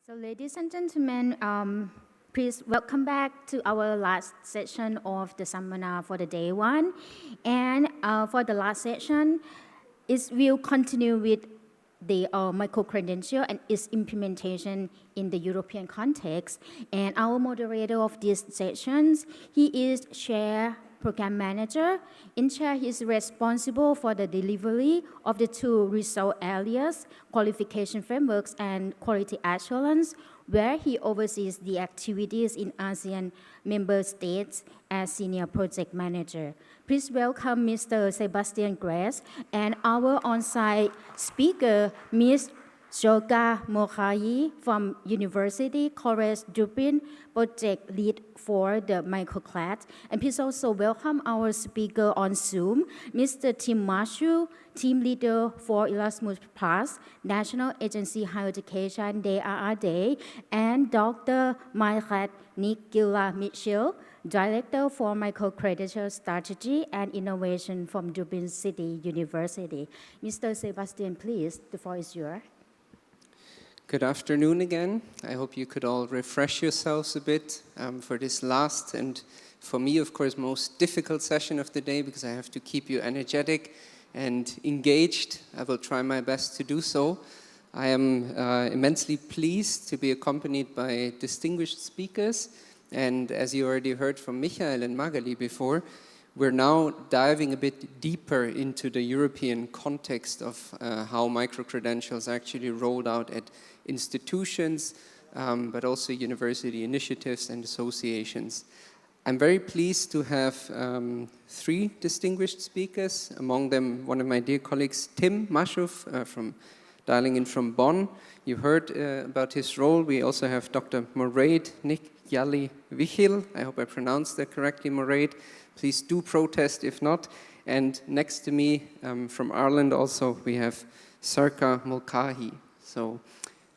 So, ladies and gentlemen, please welcome back to our last session of the seminar for the day one. And for the last session, it will continue with the micro-credential and its implementation in the European context. And our moderator of these sessions, he is Chair Program Manager. In Chair, he is responsible for the delivery of the two result areas, qualification frameworks and quality assurance, where he oversees the activities in ASEAN member states as Senior Project Manager. Please welcome Mr. Sebastian Grace and our on-site speaker, Ms. Sorcha Mulcahy from University College Dublin, project lead for the microclass. And please also welcome our speaker on Zoom, Mr. Tim Maschuw, team leader for Erasmus Plus, National Agency Higher Education, DAAD, and Dr. Mairéad Giolla Mhichíl, Director for Microcredential Strategy and Innovation from Dublin City University. Mr. Sebastian, please, the floor is yours. Good afternoon again. I hope you could all refresh yourselves a bit for this last and, for me, of course, most difficult session of the day because I have to keep you energetic and engaged. I will try my best to do so. I am immensely pleased to be accompanied by distinguished speakers. And as you already heard from Mhichíl and Magali before, we're now diving a bit deeper into the European context of how micro-credentials are actually rolled out at institutions, but also university initiatives and associations. I'm very pleased to have three distinguished speakers, among them one of my dear colleagues, Tim Maschuw, dialing in from Bonn. You heard about his role. We also have Dr. Mairéad Mhichíl. I hope I pronounced that correctly, Mairéad. Please do protest if not. And next to me from Ireland also we have Sorcha Mulcahy. So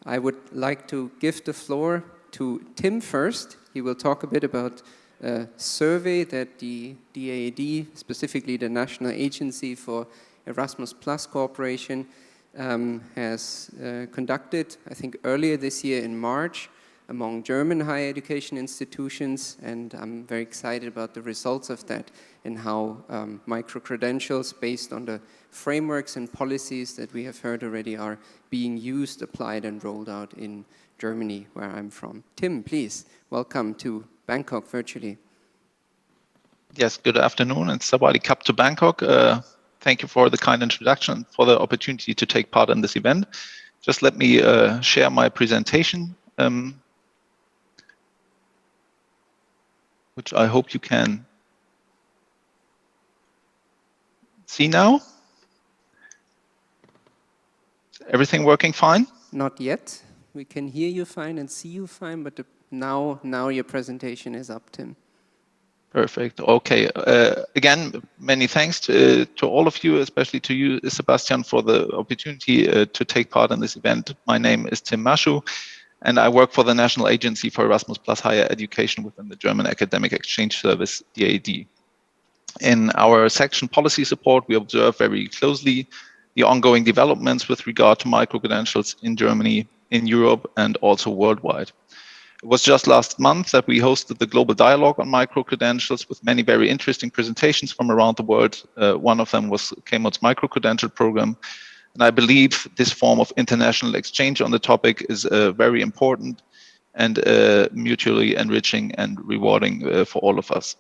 I would like to give the floor to Tim first. He will talk a bit about a survey that the DAAD, specifically the National Agency for Erasmus Plus Cooperation, has conducted, I think earlier this year in March, among German higher education institutions, and I'm very excited about the results of that and how micro-credentials based on the frameworks and policies that we have heard already are being used, applied and rolled out in Germany, where I'm from. Tim, please, welcome to Bangkok virtually. Yes, good afternoon and Sawali Cup to Bangkok. Thank you for the kind introduction, for the opportunity to take part in this event. Just let me share my presentation, which I hope you can see now. Is everything working fine? Not yet. We can hear you fine and see you fine, but now your presentation is up, Tim. Perfect. Okay. Again, many thanks to all of you, especially to you, Sebastian, for the opportunity to take part in this event. My name is Tim Maschuw, and I work for the National Agency for Erasmus Plus Higher Education within the German Academic Exchange Service, DAAD. In our section Policy Support, we observe very closely the ongoing developments with regard to micro-credentials in Germany, in Europe, and also worldwide. It was just last month that we hosted the Global Dialogue on Micro-Credentials with many very interesting presentations from around the world. One of them was KMUTT's micro-credential program. And I believe this form of international exchange on the topic is very important and mutually enriching and rewarding for all of us.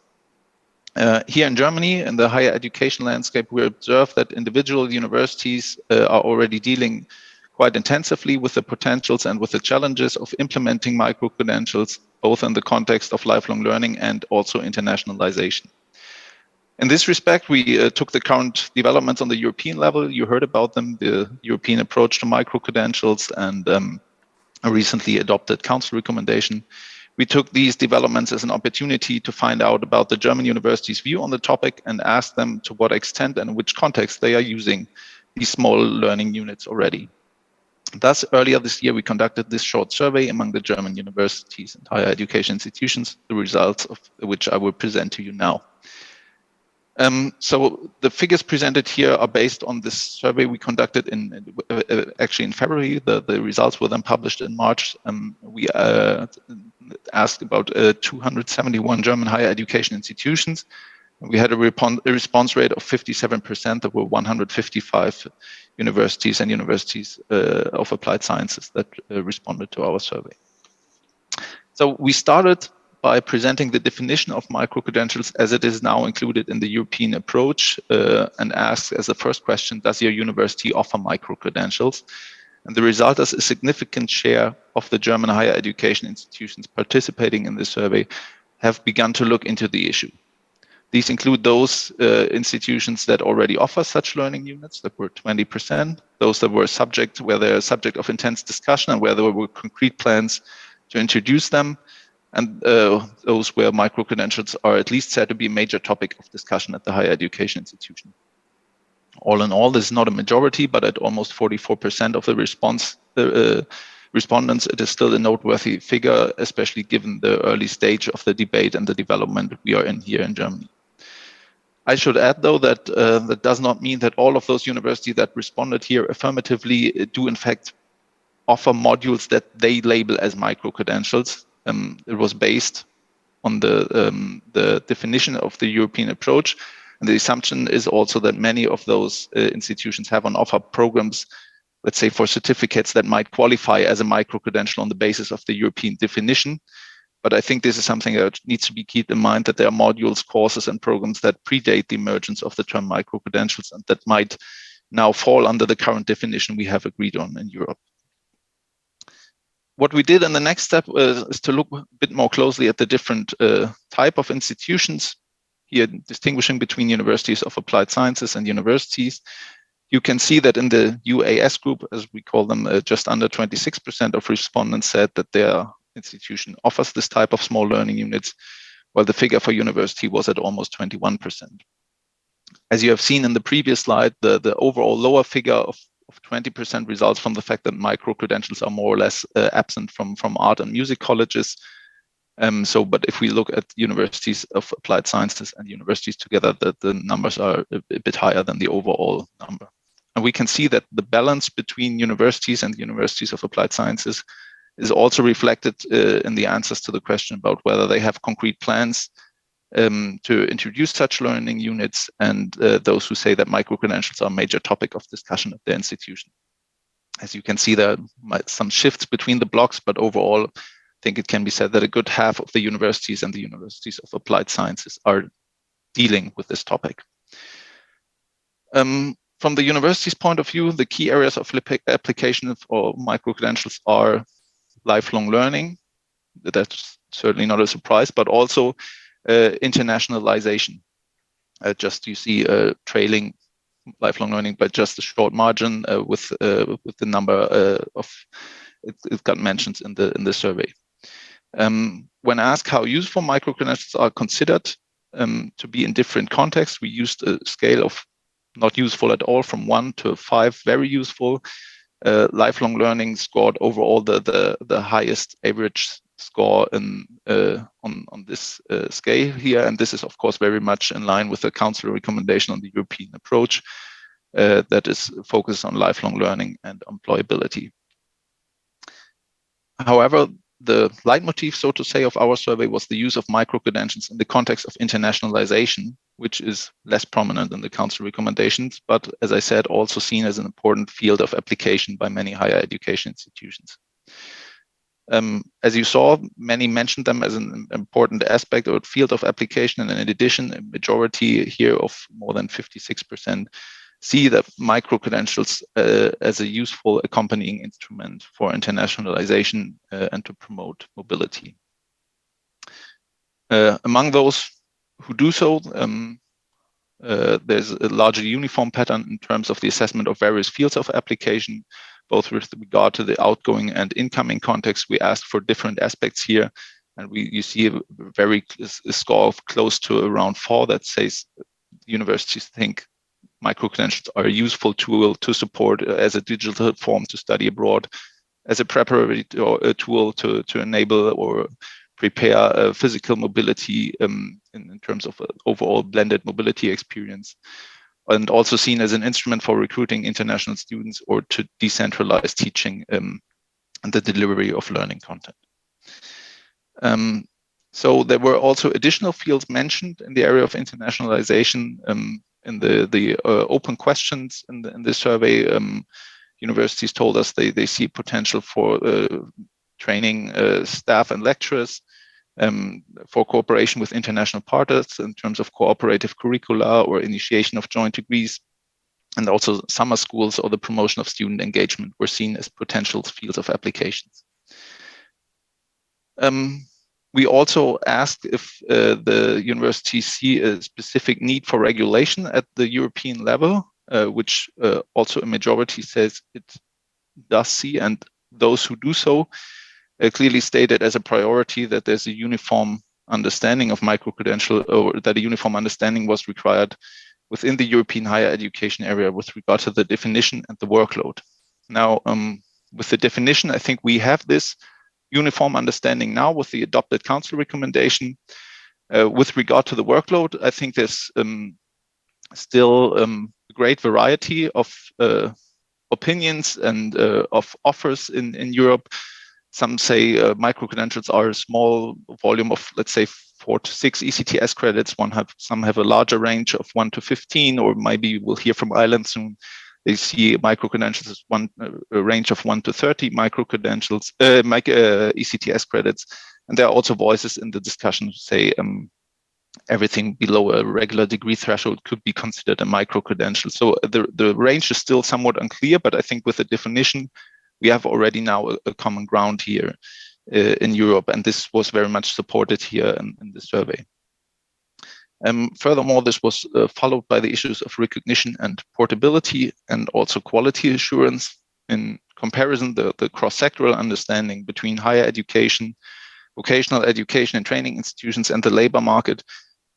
Here in Germany, in the higher education landscape, we observe that individual universities are already dealing quite intensively with the potentials and with the challenges of implementing micro-credentials, both in the context of lifelong learning and also internationalization. In this respect, we took the current developments on the European level. You heard about them, the European approach to micro-credentials and a recently adopted council recommendation. We took these developments as an opportunity to find out about the German universities' view on the topic and ask them to what extent and in which context they are using these small learning units already. Thus, earlier this year, we conducted this short survey among the German universities and higher education institutions, the results of which I will present to you now. So the figures presented here are based on this survey we conducted actually in February. The results were then published in March. We asked about 271 German higher education institutions. We had a response rate of 57%. There were 155 universities and universities of applied sciences that responded to our survey. So we started by presenting the definition of micro-credentials as it is now included in the European approach and asked as the first question, does your university offer micro-credentials? And the result is a significant share of the German higher education institutions participating in the survey have begun to look into the issue. These include those institutions that already offer such learning units, that were 20%, those that were where they're subject of intense discussion and where there were concrete plans to introduce them, and those where micro-credentials are at least said to be a major topic of discussion at the higher education institution. All in all, this is not a majority, but at almost 44% of the respondents, it is still a noteworthy figure, especially given the early stage of the debate and the development we are in here in Germany. I should add, though, that that does not mean that all of those universities that responded here affirmatively do in fact offer modules that they label as micro-credentials. It was based on the definition of the European approach. And the assumption is also that many of those institutions have on offer programs, let's say for certificates that might qualify as a micro-credential on the basis of the European definition. But I think this is something that needs to be kept in mind, that there are modules, courses, and programs that predate the emergence of the term micro-credentials and that might now fall under the current definition we have agreed on in Europe. What we did in the next step is to look a bit more closely at the different type of institutions, here distinguishing between universities of applied sciences and universities. You can see that in the UAS group, as we call them, just under 26% of respondents said that their institution offers this type of small learning units, while the figure for university was at almost 21%. As you have seen in the previous slide, the overall lower figure of 20% results from the fact that micro-credentials are more or less absent from art and music colleges. But if we look at universities of applied sciences and universities together, the numbers are a bit higher than the overall number. And we can see that the balance between universities and universities of applied sciences is also reflected in the answers to the question about whether they have concrete plans to introduce such learning units, and those who say that micro-credentials are a major topic of discussion at their institution. As you can see, there are some shifts between the blocks, but overall, I think it can be said that a good half of the universities and the universities of applied sciences are dealing with this topic. From the university's point of view, the key areas of application for micro-credentials are lifelong learning. That's certainly not a surprise, but also internationalization. Just you see trailing lifelong learning by just a short margin with the number of it got mentioned in the survey. When asked how useful micro-credentials are considered to be in different contexts, we used a scale of not useful at all from 1 to 5, very useful. Lifelong learning scored overall the highest average score on this scale here, and this is of course very much in line with the Council recommendation on the European approach that is focused on lifelong learning and employability. However, the leitmotif, so to say, of our survey was the use of micro-credentials in the context of internationalization, which is less prominent in the Council recommendations, but as I said, also seen as an important field of application by many higher education institutions. As you saw, many mentioned them as an important aspect or field of application, and in addition, a majority here of more than 56% see that micro-credentials as a useful accompanying instrument for internationalization and to promote mobility. Among those who do so, there's a largely uniform pattern in terms of the assessment of various fields of application, both with regard to the outgoing and incoming context. We asked for different aspects here, and you see a score of close to around 4 that says universities think micro-credentials are a useful tool to support as a digital form to study abroad, as a preparatory tool to enable or prepare physical mobility in terms of overall blended mobility experience, and also seen as an instrument for recruiting international students or to decentralize teaching and the delivery of learning content. So there were also additional fields mentioned in the area of internationalization in the open questions in the survey. Universities told us they see potential for training staff and lecturers, for cooperation with international partners in terms of cooperative curricula or initiation of joint degrees, and also summer schools or the promotion of student engagement were seen as potential fields of applications. We also asked if the universities see a specific need for regulation at the European level, which also a majority says it does see, and those who do so clearly stated as a priority that there's a uniform understanding of micro-credential, or that a uniform understanding was required within the European higher education area with regard to the definition and the workload. Now, with the definition, I think we have this uniform understanding now with the adopted council recommendation. With regard to the workload, I think there's still a great variety of opinions and of offers in Europe. Some say micro-credentials are a small volume of, let's say, 4 to 6 ECTS credits. Some have a larger range of 1 to 15, or maybe we'll hear from Ireland soon. They see micro-credentials as a range of 1 to 30 micro-credentials, ECTS credits. And there are also voices in the discussion who say everything below a regular degree threshold could be considered a micro-credential. So the range is still somewhat unclear, but I think with the definition, we have already now a common ground here in Europe, and this was very much supported here in the survey. Furthermore, this was followed by the issues of recognition and portability, and also quality assurance. In comparison, the cross-sectoral understanding between higher education, vocational education and training institutions, and the labor market,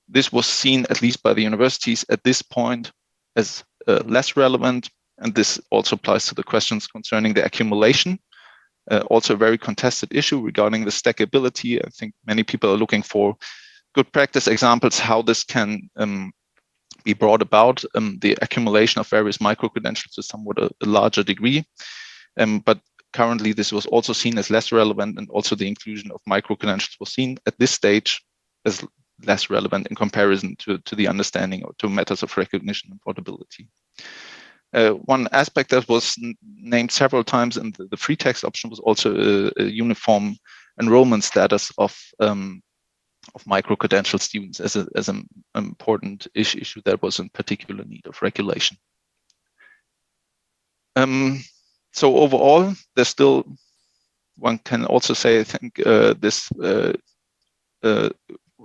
this was seen, at least by the universities at this point, as less relevant. And this also applies to the questions concerning the accumulation, also a very contested issue regarding the stackability. I think many people are looking for good practice examples how this can be brought about, the accumulation of various micro-credentials to somewhat a larger degree. But currently, this was also seen as less relevant, and also the inclusion of micro-credentials was seen at this stage as less relevant in comparison to the understanding or to matters of recognition and portability. One aspect that was named several times in the free text option was also a uniform enrollment status of micro-credential students as an important issue that was in particular need of regulation. So overall, there's still, one can also say, I think, this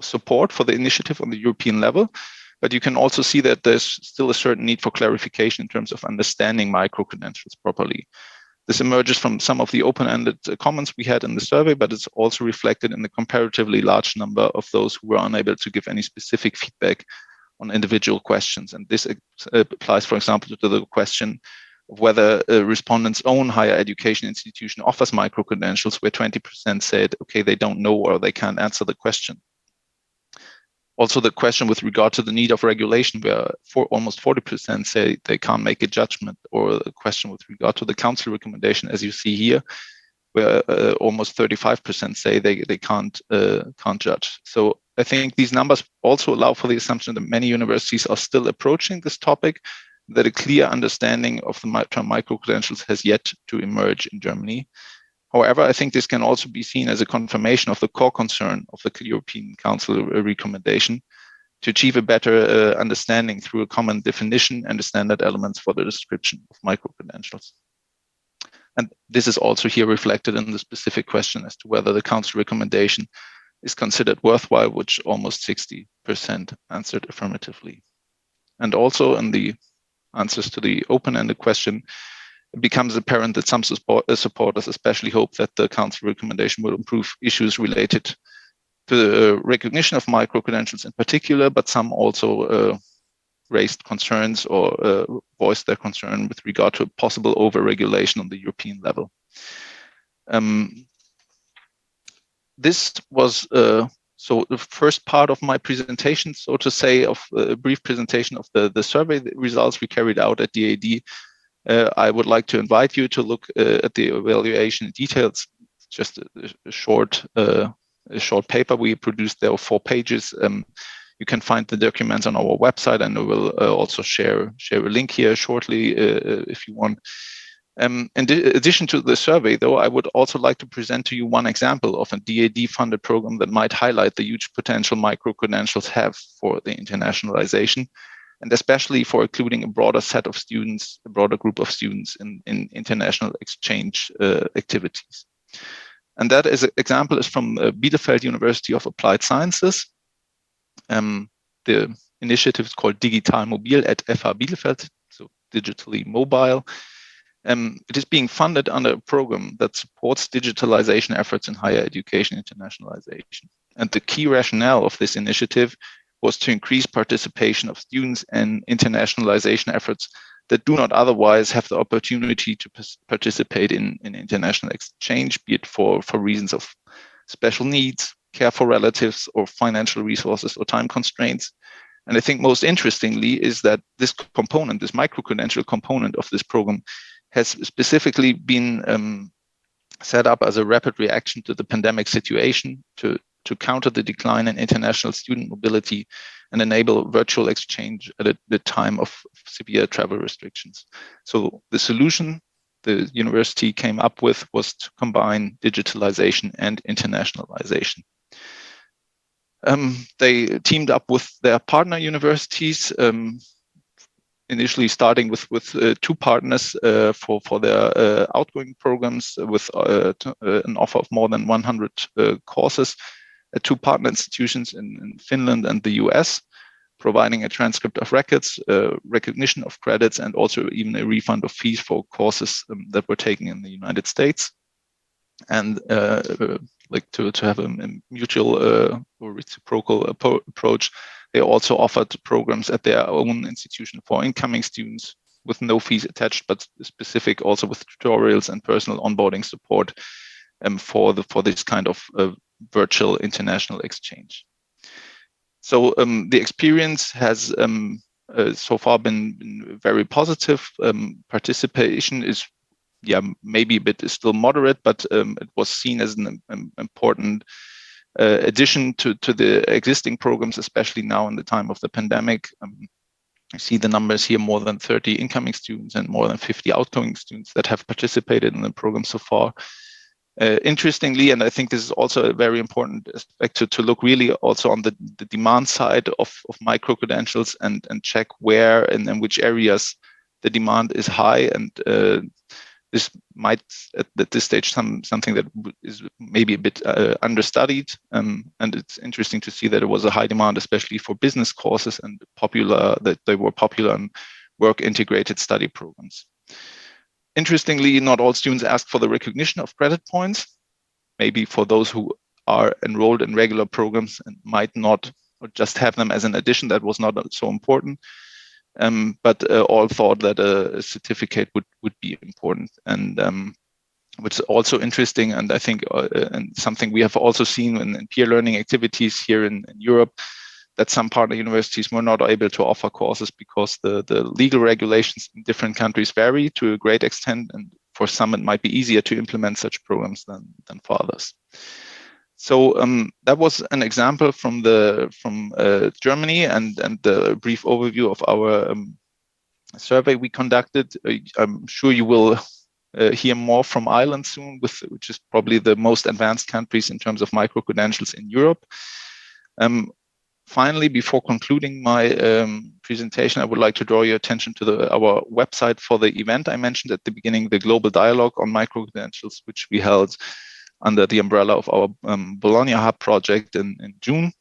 support for the initiative on the European level. But you can also see that there's still a certain need for clarification in terms of understanding micro-credentials properly. This emerges from some of the open-ended comments we had in the survey, but it's also reflected in the comparatively large number of those who were unable to give any specific feedback on individual questions. And this applies, for example, to the question of whether a respondent's own higher education institution offers micro-credentials, where 20% said, okay, they don't know or they can't answer the question. Also, the question with regard to the need of regulation, where almost 40% say they can't make a judgment, or the question with regard to the council recommendation, as you see here, where almost 35% say they can't judge. So I think these numbers also allow for the assumption that many universities are still approaching this topic, that a clear understanding of the term micro-credentials has yet to emerge in Germany. However, I think this can also be seen as a confirmation of the core concern of the European Council recommendation to achieve a better understanding through a common definition and the standard elements for the description of micro-credentials. And this is also here reflected in the specific question as to whether the Council recommendation is considered worthwhile, which almost 60% answered affirmatively. And also in the answers to the open-ended question, it becomes apparent that some supporters especially hope that the Council recommendation will improve issues related to the recognition of micro-credentials in particular, but some also raised concerns or voiced their concern with regard to possible over-regulation on the European level. This was so the first part of my presentation, so to say, of a brief presentation of the survey results we carried out at DAAD. I would like to invite you to look at the evaluation details. It's just a short paper we produced. There are 4 pages. You can find the documents on our website, and I will also share a link here shortly if you want. In addition to the survey, though, I would also like to present to you one example of a DAAD-funded program that might highlight the huge potential micro-credentials have for the internationalization, and especially for including a broader set of students, a broader group of students in international exchange activities. And that example is from Bielefeld University of Applied Sciences. The initiative is called Digital Mobil at FH Bielefeld, so digitally mobile. It is being funded under a program that supports digitalization efforts in higher education internationalization. And the key rationale of this initiative was to increase participation of students in internationalization efforts that do not otherwise have the opportunity to participate in international exchange, be it for reasons of special needs, care for relatives, or financial resources or time constraints. And I think most interestingly is that this component, this micro-credential component of this program, has specifically been set up as a rapid reaction to the pandemic situation to counter the decline in international student mobility and enable virtual exchange at the time of severe travel restrictions. So the solution the university came up with was to combine digitalization and internationalization. They teamed up with their partner universities, initially starting with 2 partners for their outgoing programs with an offer of more than 100 courses at 2 partner institutions in Finland and the US, providing a transcript of records, recognition of credits, and also even a refund of fees for courses that were taken in the United States. And like to have a mutual or reciprocal approach, they also offered programs at their own institution for incoming students with no fees attached, but specific also with tutorials and personal onboarding support for this kind of virtual international exchange. So the experience has so far been very positive. Participation is maybe a bit still moderate, but it was seen as an important addition to the existing programs, especially now in the time of the pandemic. You see the numbers here, more than 30 incoming students and more than 50 outgoing students that have participated in the program so far. Interestingly, and I think this is also a very important aspect to look really also on the demand side of micro-credentials and check where and in which areas the demand is high. And this might, at this stage, something that is maybe a bit understudied. And it's interesting to see that it was a high demand, especially for business courses, and that they were popular in work-integrated study programs. Interestingly, not all students asked for the recognition of credit points. Maybe for those who are enrolled in regular programs and might not, or just have them as an addition, that was not so important. But all thought that a certificate would be important. And which is also interesting, and I think and something we have also seen in peer learning activities here in Europe, that some partner universities were not able to offer courses because the legal regulations in different countries vary to a great extent, and for some it might be easier to implement such programs than for others. So that was an example from Germany and the brief overview of our survey we conducted. I'm sure you will hear more from Ireland soon, which is probably the most advanced countries in terms of micro-credentials in Europe. Finally, before concluding my presentation, I would like to draw your attention to our website for the event I mentioned at the beginning, the Global Dialogue on Micro-Credentials, which we held under the umbrella of our Bologna Hub project in June.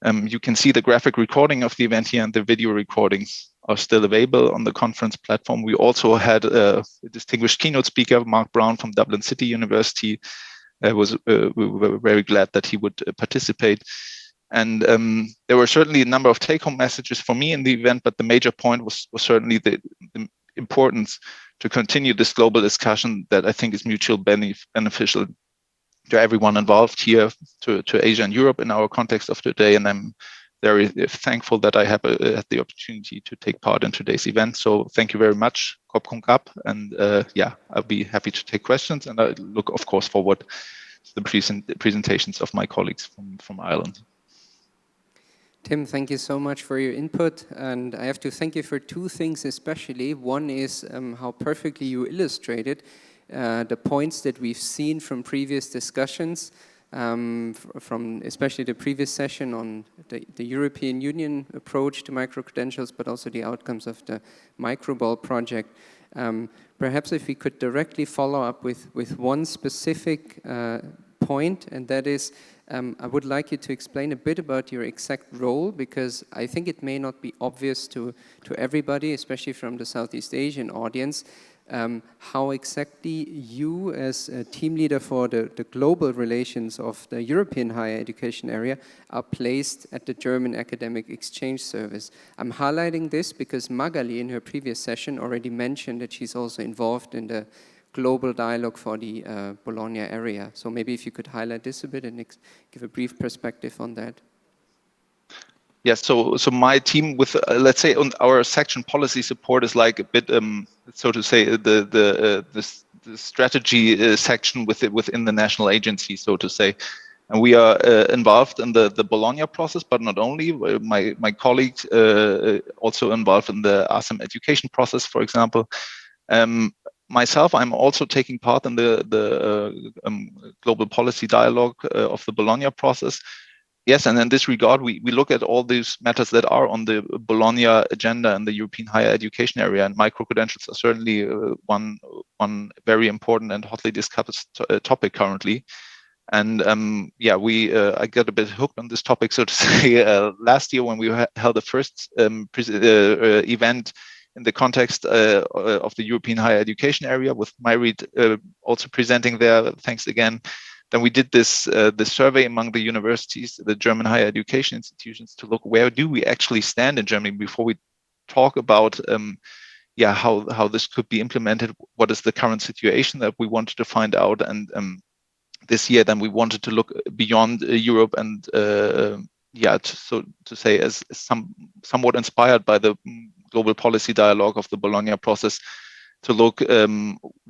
You can see the graphic recording of the event here, and the video recordings are still available on the conference platform. We also had a distinguished keynote speaker, Mark Brown from Dublin City University. We were very glad that he would participate. And there were certainly a number of take-home messages for me in the event, but the major point was certainly the importance to continue this global discussion that I think is mutually beneficial to everyone involved here, to Asia and Europe in our context of today. And I'm very thankful that I have had the opportunity to take part in today's event. So thank you very much, Kop. And yeah, I'll be happy to take questions. And I look, of course, forward to the presentations of my colleagues from Ireland. Tim, thank you so much for your input. And I have to thank you for two things especially. One is how perfectly you illustrated the points that we've seen from previous discussions, from especially the previous session on the European Union approach to micro-credentials, but also the outcomes of the microball project. Perhaps if we could directly follow up with one specific point, and that is, I would like you to explain a bit about your exact role, because I think it may not be obvious to everybody, especially from the Southeast Asian audience, how exactly you as a team leader for the global relations of the European higher education area are placed at the German Academic Exchange Service. I'm highlighting this because Magali in her previous session already mentioned that she's also involved in the global dialogue for the Bologna area. So maybe if you could highlight this a bit and give a brief perspective on that. Yes, so my team with let's say on our section policy support is like a bit so to say the strategy section within the national agency, so to say, and we are involved in the Bologna process, but not only. My colleagues also involved in the ASEM education process, for example. Myself, I'm also taking part in the global policy dialogue of the Bologna process. Yes, and in this regard, we look at all these matters that are on the Bologna agenda in the European higher education area, and micro-credentials are certainly one very important and hotly discussed topic currently. And yeah, I got a bit hooked on this topic, so to say, last year when we held the first event in the context of the European higher education area, with Mairéad also presenting there. Thanks again. Then we did this survey among the universities, the German higher education institutions, to look where do we actually stand in Germany before we talk about yeah, how this could be implemented. What is the current situation that we wanted to find out, and this year then we wanted to look beyond Europe and yeah, so to say, as somewhat inspired by the global policy dialogue of the Bologna process, to look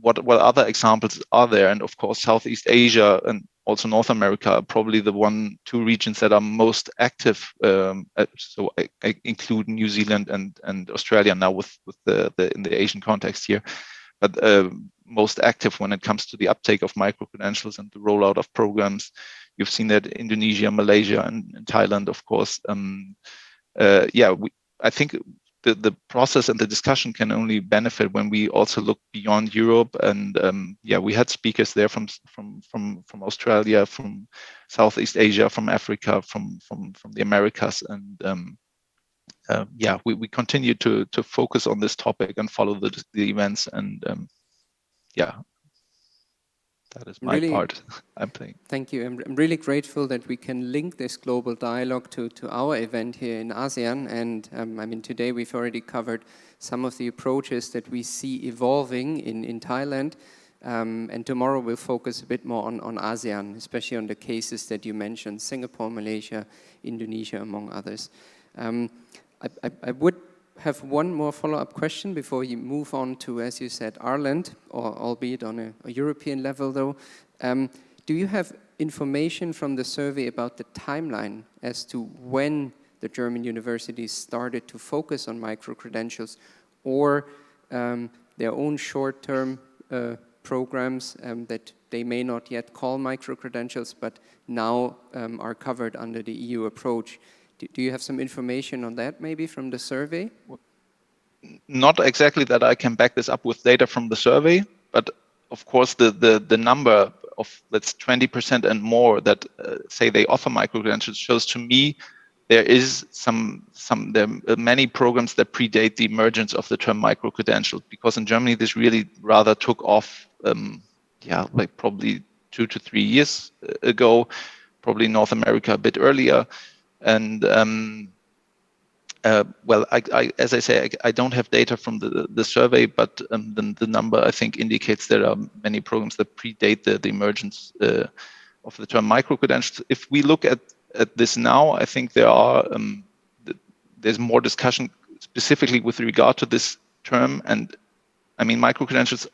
what other examples are there. And of course, Southeast Asia and also North America are probably the two regions that are most active. So I include New Zealand and Australia now with in the Asian context here, but most active when it comes to the uptake of micro-credentials and the rollout of programs. You've seen that Indonesia, Malaysia, and Thailand, of course. Yeah, I think the process and the discussion can only benefit when we also look beyond Europe. And yeah, we had speakers there from Australia, from Southeast Asia, from Africa, from the Americas, and yeah, we continue to focus on this topic and follow the events. And yeah, that is my part I'm playing. Thank you. I'm really grateful that we can link this global dialogue to our event here in ASEAN. And I mean, today we've already covered some of the approaches that we see evolving in Thailand. And tomorrow we'll focus a bit more on ASEAN, especially on the cases that you mentioned, Singapore, Malaysia, Indonesia, among others. I would have one more follow-up question before you move on to, as you said, Ireland, or albeit on a European level though. Do you have information from the survey about the timeline as to when the German universities started to focus on micro-credentials, or their own short-term programs that they may not yet call micro-credentials, but now are covered under the EU approach? Do you have some information on that maybe from the survey? Not exactly that I can back this up with data from the survey, but of course the number of, let's 20% and more that say they offer micro-credentials shows to me there is there are many programs that predate the emergence of the term micro-credential, because in Germany this really rather took off, yeah, like probably 2 to 3 years ago, probably North America a bit earlier. And well, as I say, I don't have data from the survey, but the number I think indicates there are many programs that predate the emergence the term micro-credentials. If we look at this now, I think there's more discussion specifically with regard to this term. And I mean, micro-credentials,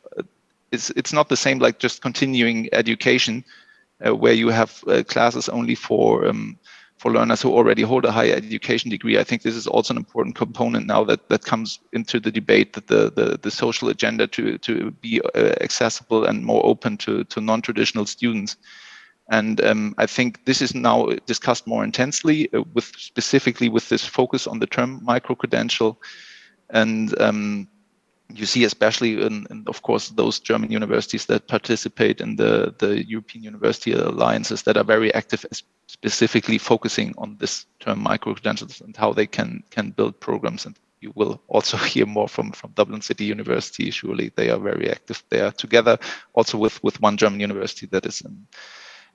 it's not the same like just continuing education, where you have classes only for learners who already hold a higher education degree. I think this is also an important component now that comes into the debate, that the social agenda to be accessible and more open to non-traditional students. And I think this is now discussed more intensely, specifically with this focus on the term micro-credential. And you see, especially in, of course, those German universities that participate in the European University Alliances that are very active, specifically focusing on this term micro-credentials and how they can build programs. And you will also hear more from Dublin City University. Surely they are very active there, together also with one German university that is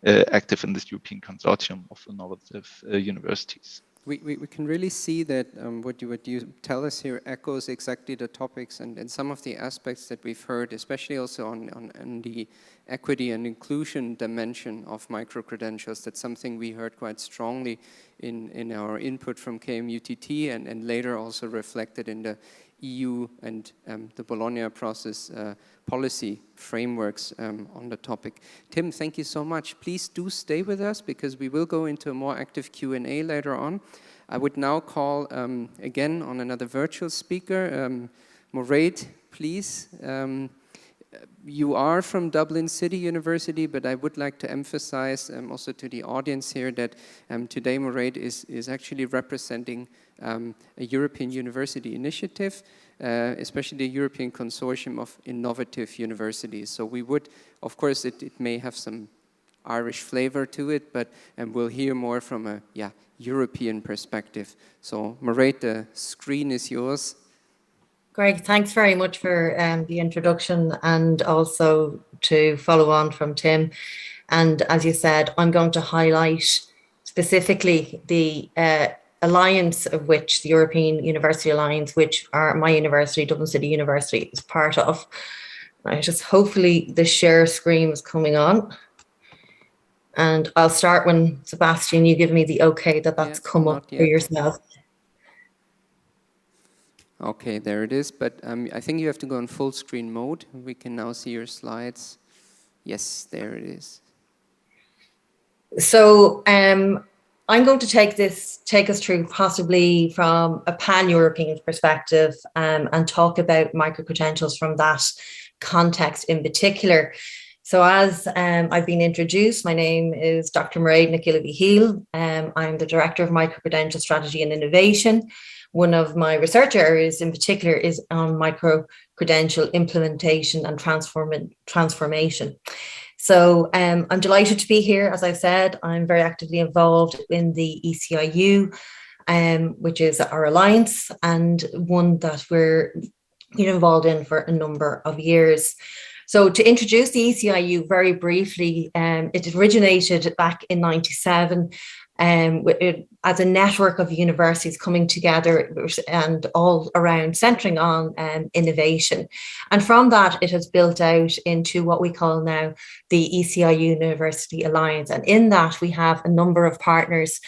active in this European consortium of innovative universities. We can really see that what you tell us here echoes exactly the topics and some of the aspects that we've heard, especially also on the equity and inclusion dimension of micro-credentials. That's something we heard quite strongly in our input from KMUTT and later also reflected in the EU and the Bologna process policy frameworks on the topic. Tim, thank you so much. Please do stay with us because we will go into a more active Q&A later on. I would now call again on another virtual speaker, Mairéad, please. You are from Dublin City University, but I would like to emphasize also to the audience here that today Mairéad is actually representing a European university initiative, especially the European Consortium of Innovative Universities. So we would, of course, it may have some Irish flavor to it, but we'll hear more from a European perspective. So Mairéad, the screen is yours. Greg, thanks very much for the introduction and also to follow on from Tim. And as you said, I'm going to highlight specifically the alliance of which the European University Alliance, which my university, Dublin City University, is part of. Right, just hopefully the share screen is coming on. And I'll start when, Sebastian, you give me the okay that's come up for yourself. Okay, there it is, but I think you have to go in full screen mode. We can now see your slides. Yes, there it is. So I'm going to take us through possibly from a pan-European perspective and talk about micro-credentials from that context in particular. So as I've been introduced, my name is Dr. Mhichíl. I'm the Director of Micro-Credential Strategy and Innovation. One of my research areas in particular is on micro-credential implementation and transformation. So I'm delighted to be here. As I said, I'm very actively involved in the ECIU, which is our alliance and one that we're involved in for a number of years. So to introduce the ECIU very briefly, it originated back in '97 as a network of universities coming together and all around centering on innovation. And from that, it has built out into what we call now the ECIU University Alliance. And in that, we have a number of partners,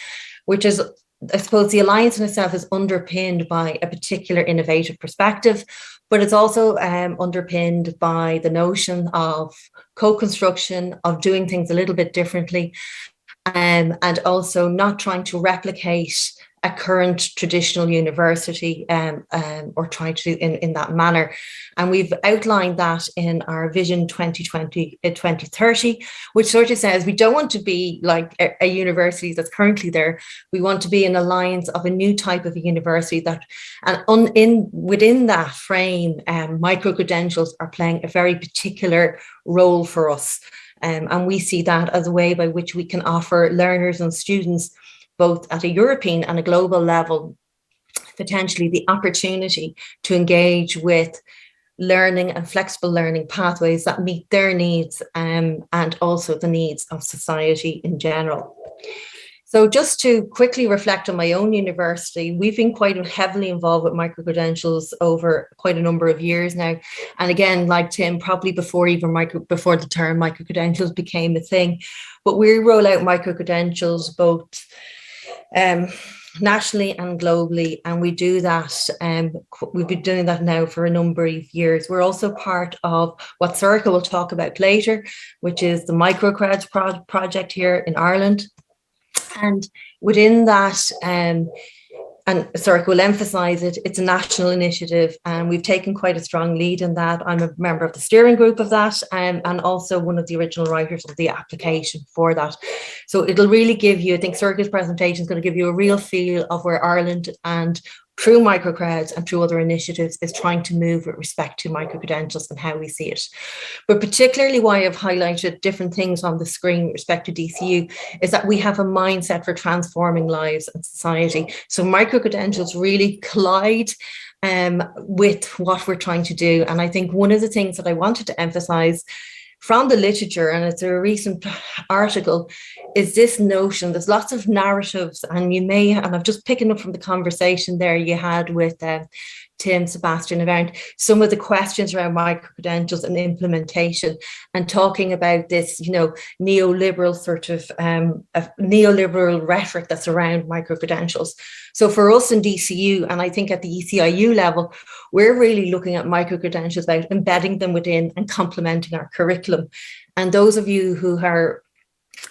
which is, I suppose, the alliance in itself is underpinned by a particular innovative perspective, but it's also underpinned by the notion of co-construction, of doing things a little bit differently, and also not trying to replicate a current traditional university or try to do in that manner. And we've outlined that in our Vision 2030, which sort of says we don't want to be like a university that's currently there. We want to be an alliance of a new type of a university that, and within that frame, micro-credentials are playing a very particular role for us. And we see that as a way by which we can offer learners and students, both at a European and a global level, potentially the opportunity to engage with learning and flexible learning pathways that meet their needs and also the needs of society in general. So just to quickly reflect on my own university, we've been quite heavily involved with micro-credentials over quite a number of years now. And again, like Tim, probably before the term micro-credentials became a thing, but we roll out micro-credentials both nationally and globally, and we do that. We've been doing that now for a number of years. We're also part of what Sorcha will talk about later, which is the microcreds project here in Ireland. And within that, and Sorcha will emphasize it, it's a national initiative, and we've taken quite a strong lead in that. I'm a member of the steering group of that, and also one of the original writers of the application for that. So it'll really give you, I think Sorcha's presentation is going to give you a real feel of where Ireland, and through microcreds and through other initiatives, is trying to move with respect to microcredentials and how we see it. But particularly why I've highlighted different things on the screen with respect to DCU is that we have a mindset for transforming lives and society. So microcredentials really collide with what we're trying to do. And I think one of the things that I wanted to emphasize from the literature, and it's a recent article, is this notion, there's lots of narratives, and you may, and I'm just picking up from the conversation there you had with Tim, Sebastian, around some of the questions around microcredentials and implementation, and talking about this, you know, neoliberal sort of neoliberal rhetoric that's around microcredentials. So for us in DCU, and I think at the ECIU level, we're really looking at microcredentials about embedding them within and complementing our curriculum. And those of you who are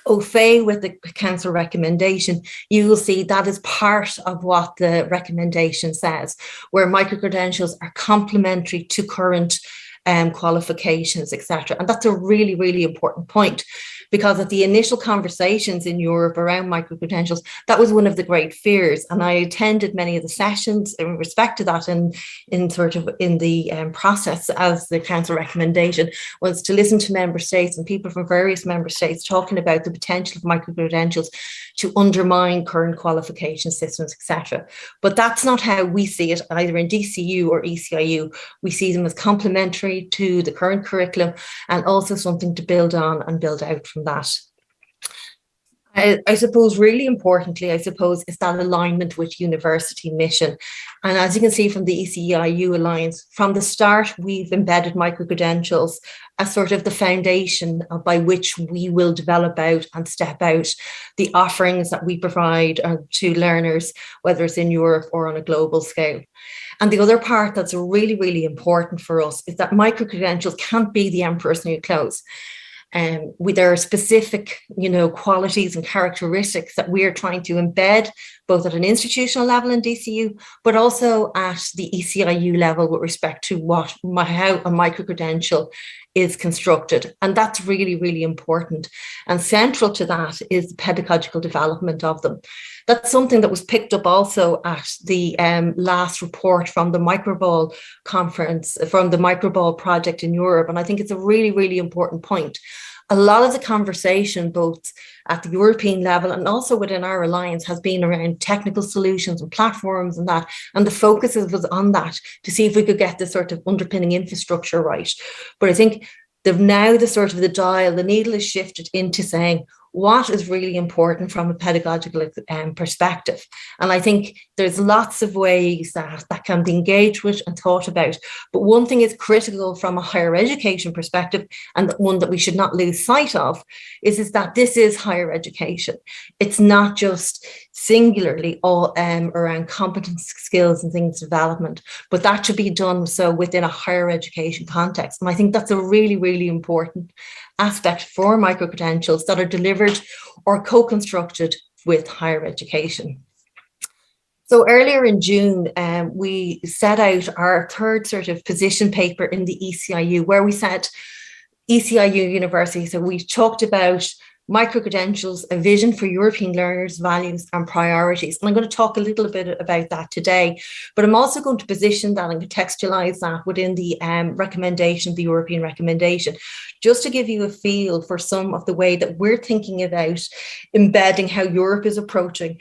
au fait with the council recommendation, you will see that is part of what the recommendation says, where microcredentials are complementary to current qualifications, etc. And that's a really, really important point, because at the initial conversations in Europe around microcredentials, that was one of the great fears. And I attended many of the sessions in respect to that, and in the process as the council recommendation was to listen to member states and people from various member states talking about the potential of microcredentials to undermine current qualification systems, etc. But that's not how we see it, either in DCU or ECIU. We see them as complementary to the current curriculum, and also something to build on and build out from that. I suppose really importantly, is that alignment with university mission. And as you can see from the ECIU Alliance, from the start, we've embedded microcredentials as sort of the foundation by which we will develop out and step out the offerings that we provide to learners, whether it's in Europe or on a global scale. And the other part that's really, really important for us is that microcredentials can't be the emperor's new clothes. There are specific, you know, qualities and characteristics that we are trying to embed both at an institutional level in DCU, but also at the ECIU level with respect to how a microcredential is constructed. And that's really, really important. And central to that is the pedagogical development of them. That's something that was picked up also at the last report from the Microball conference, from the Microball project in Europe. And I think it's a really, really important point. A lot of the conversation, both at the European level and also within our alliance, has been around technical solutions and platforms and that, and the focus was on that to see if we could get the sort of underpinning infrastructure right. But I think the needle is shifted into saying, what is really important from a pedagogical perspective. And I think there's lots of ways that can be engaged with and thought about. But one thing is critical from a higher education perspective, and one that we should not lose sight of, is that this is higher education. It's not just singularly all around competence, skills and things development, but that should be done so within a higher education context. And I think that's a really, really important aspect for microcredentials that are delivered or co-constructed with higher education. So earlier in June, we set out our third sort of position paper in the ECIU, where we said ECIU University. So we talked about microcredentials, a vision for European learners, values and priorities. And I'm going to talk a little bit about that today, but I'm also going to position that and contextualize that within the recommendation, the European recommendation, just to give you a feel for some of the way that we're thinking about embedding how Europe is approaching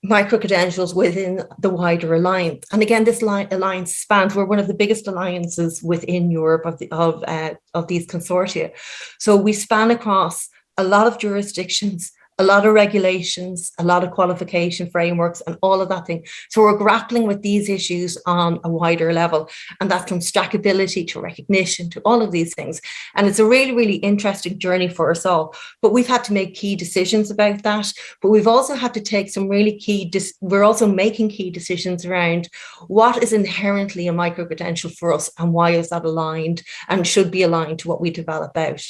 microcredentials within the wider alliance. And again, this alliance spans, we're one of the biggest alliances within Europe of these consortia. So we span across a lot of jurisdictions, a lot of regulations, a lot of qualification frameworks, and all of that thing. So we're grappling with these issues on a wider level, and that's from stackability to recognition to all of these things. And it's a really, really interesting journey for us all. But we've had to make key decisions about that. But we've also had to take some really we're also making key decisions around what is inherently a micro-credential for us and why is that aligned and should be aligned to what we develop out.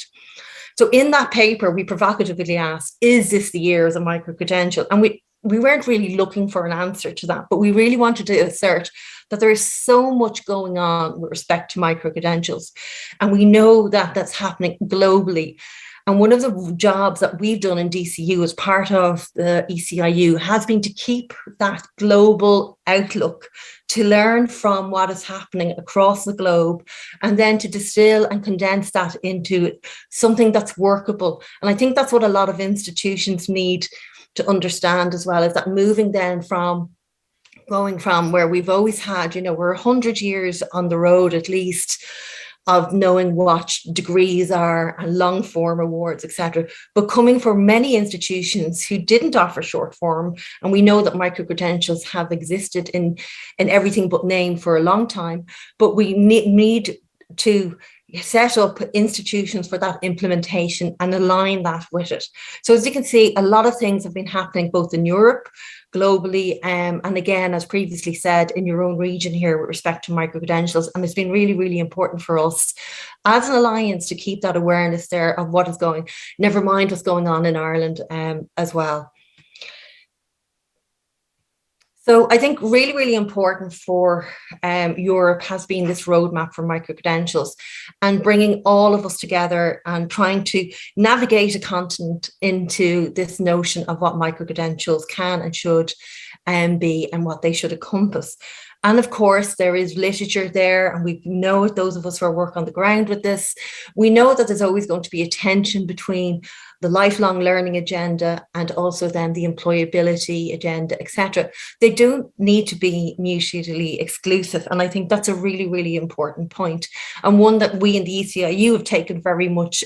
So in that paper, we provocatively asked, is this the year as a micro-credential? And we weren't really looking for an answer to that, but we really wanted to assert that there is so much going on with respect to micro-credentials. And we know that that's happening globally. And one of the jobs that we've done in DCU as part of the ECIU has been to keep that global outlook, to learn from what is happening across the globe, and then to distill and condense that into something that's workable. And I think that's what a lot of institutions need to understand as well, is that moving then from going from where we've always had, you know, we're 100 years on the road at least of knowing what degrees are and long form awards, etc. But coming from many institutions who didn't offer short form, and we know that micro-credentials have existed in everything but name for a long time, but we need to set up institutions for that implementation and align that with it. So as you can see, a lot of things have been happening both in Europe, globally, and again, as previously said, in your own region here with respect to micro-credentials. And it's been really, really important for us as an alliance to keep that awareness there of what is going, never mind what's going on in Ireland as well. So I think really, really important for Europe has been this roadmap for micro-credentials and bringing all of us together and trying to navigate a continent into this notion of what micro-credentials can and should be and what they should encompass. And of course, there is literature there, and we know, those of us who are working on the ground with this, we know that there's always going to be a tension between the lifelong learning agenda and also then the employability agenda, etc. They don't need to be mutually exclusive. And I think that's a really, really important point, and one that we in the ECIU have taken very much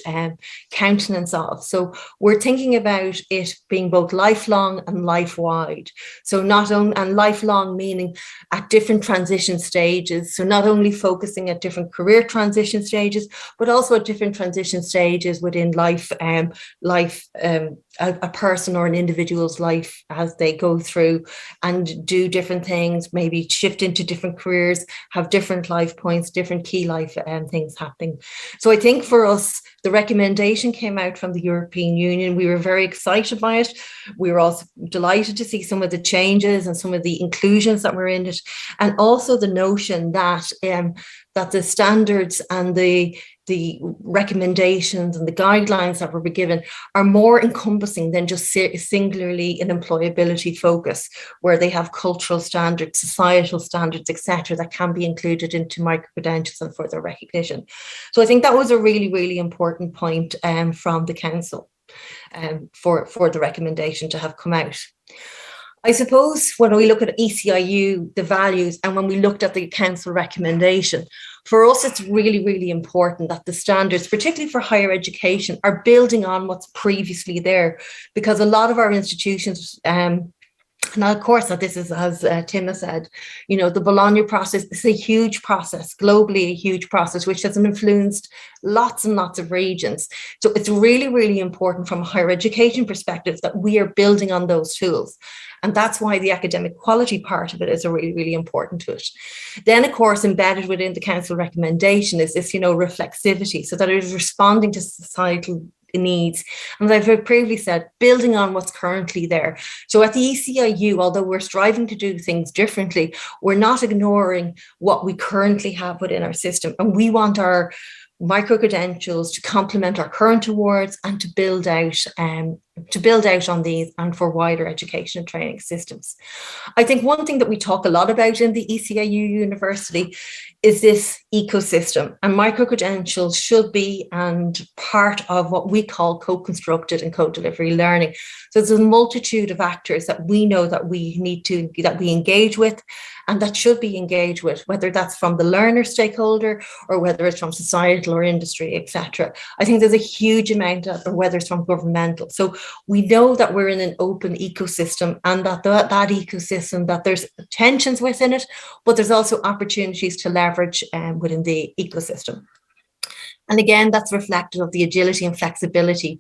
countenance of. So we're thinking about it being both lifelong and life-wide. So not only, and lifelong meaning at different transition stages. So not only focusing at different career transition stages, but also at different transition stages within life, a person or an individual's life as they go through and do different things, maybe shift into different careers, have different life points, different key life things happening. So I think for us, the recommendation came out from the European Union. We were very excited by it. We were also delighted to see some of the changes and some of the inclusions that were in it, and also the notion that that the standards and the recommendations and the guidelines that were given are more encompassing than just singularly an employability focus, where they have cultural standards, societal standards, etc., that can be included into micro-credentials and further recognition. So I think that was a really, really important point from the Council for the recommendation to have come out. I suppose when we look at ECIU, the values, and when we looked at the Council recommendation, for us, it's really, really important that the standards, particularly for higher education, are building on what's previously there, because a lot of our institutions, and of course, this is, as Tim has said, you know, the Bologna process is a huge process, globally a huge process, which has influenced lots and lots of regions. So it's really, really important from a higher education perspective that we are building on those tools. And that's why the academic quality part of it is really, really important to it. Then, of course, embedded within the Council recommendation is this, you know, reflexivity, so that it is responding to societal needs. And as I've previously said, building on what's currently there. So at the ECIU, although we're striving to do things differently, we're not ignoring what we currently have within our system. And we want our micro-credentials to complement our current awards and to build out on these and for wider education and training systems. I think one thing that we talk a lot about in the ECIU University is this ecosystem, and micro-credentials should be and part of what we call co-constructed and co-delivery learning. So there's a multitude of actors that we know that we engage with and that should be engaged with, whether that's from the learner stakeholder or whether it's from societal or industry, etc. I think there's a huge amount of, or whether it's from governmental. So we know that we're in an open ecosystem, and that ecosystem, that there's tensions within it, but there's also opportunities to leverage within the ecosystem. And again, that's reflective of the agility and flexibility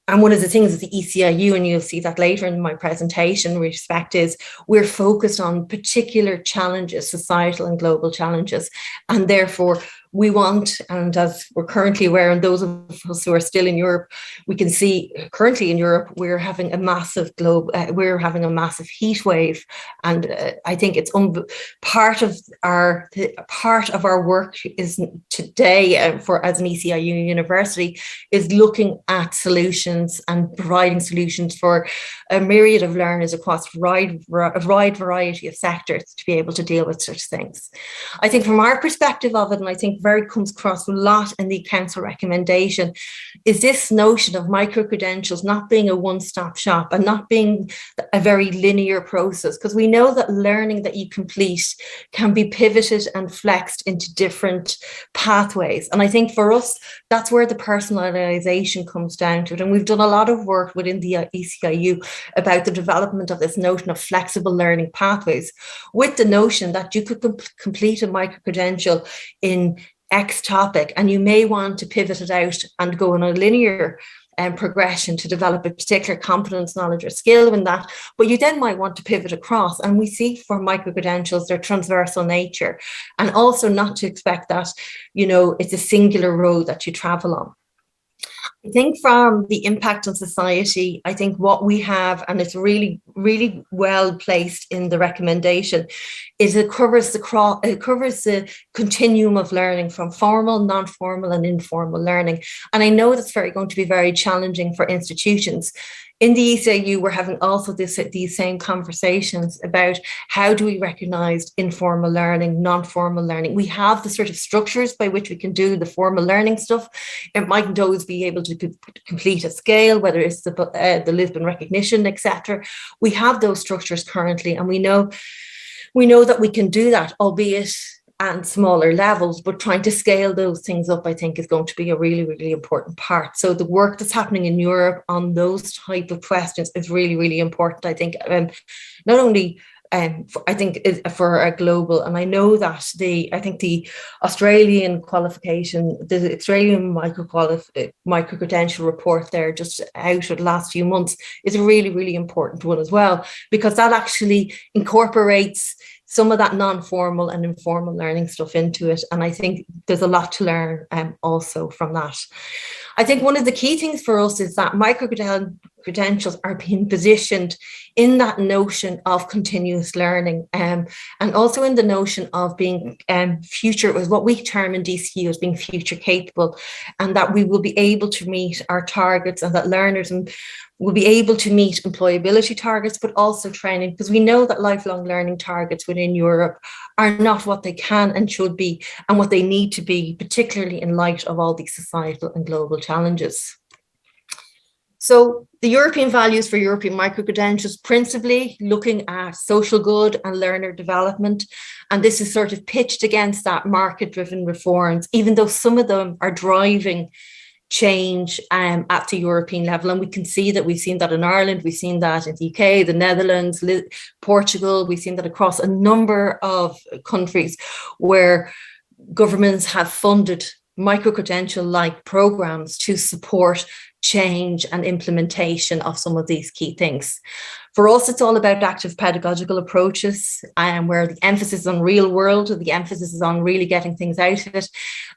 and one of the things is the ECIU, and you'll see that later in my presentation, is we're focused on particular challenges, societal and global challenges. And therefore we want, and as we're currently aware, and those of us who are still in Europe, we can see currently in Europe, we're having a massive heat wave. And I think it's part of our work is today as an ECIU university is looking at solutions and providing solutions for a myriad of learners across a wide variety of sectors to be able to deal with such things. I think from our perspective of it, and I think very comes across a lot in the council recommendation, is this notion of micro-credentials not being a one-stop shop and not being a very linear process, because we know that learning that you complete can be pivoted and flexed into different pathways. And I think for us, that's where the personalization comes down to it. And we've done a lot of work within the ECIU about the development of this notion of flexible learning pathways, with the notion that you could complete a micro-credential in X topic, and you may want to pivot it out and go on a linear progression to develop a particular competence, knowledge, or skill in that, but you then might want to pivot across. And we see for micro-credentials their transversal nature, and also not to expect that, it's a singular road that you travel on. I think from the impact on society, I think what we have, and it's really, really well placed in the recommendation, is it covers the continuum of learning from formal, non-formal, and informal learning. And I know that's going to be very challenging for institutions. In the ECIU, we're having also these same conversations about how do we recognise informal learning, non-formal learning. We have the sort of structures by which we can do the formal learning stuff. It mightn't always be able to complete at scale, whether it's the Lisbon recognition, etc. We have those structures currently, and we know that we can do that, albeit and smaller levels, but trying to scale those things up, I think, is going to be a really, really important part. So the work that's happening in Europe on those type of questions is really, really important, I think, not only I think for a global, and I know that the Australian qualification, the Australian micro-credential report there just out for the last few months is a really, really important one as well, because that actually incorporates some of that non-formal and informal learning stuff into it. And I think there's a lot to learn also from that. I think one of the key things for us is that micro-credentials are being positioned in that notion of continuous learning, and also in the notion of being future, was what we term in DCU as being future capable, and that we will be able to meet our targets, and that learners will be able to meet employability targets, but also training, because we know that lifelong learning targets within Europe are not what they can and should be, and what they need to be, particularly in light of all these societal and global challenges. So the European values for European micro-credentials, principally looking at social good and learner development. And this is sort of pitched against that market-driven reforms, even though some of them are driving change at the European level. And we can see that. We've seen that in Ireland, we've seen that in the UK, the Netherlands, Portugal, we've seen that across a number of countries where governments have funded micro-credential-like programs to support change and implementation of some of these key things. For us, it's all about active pedagogical approaches, where the emphasis is on real world, the emphasis is on really getting things out of it.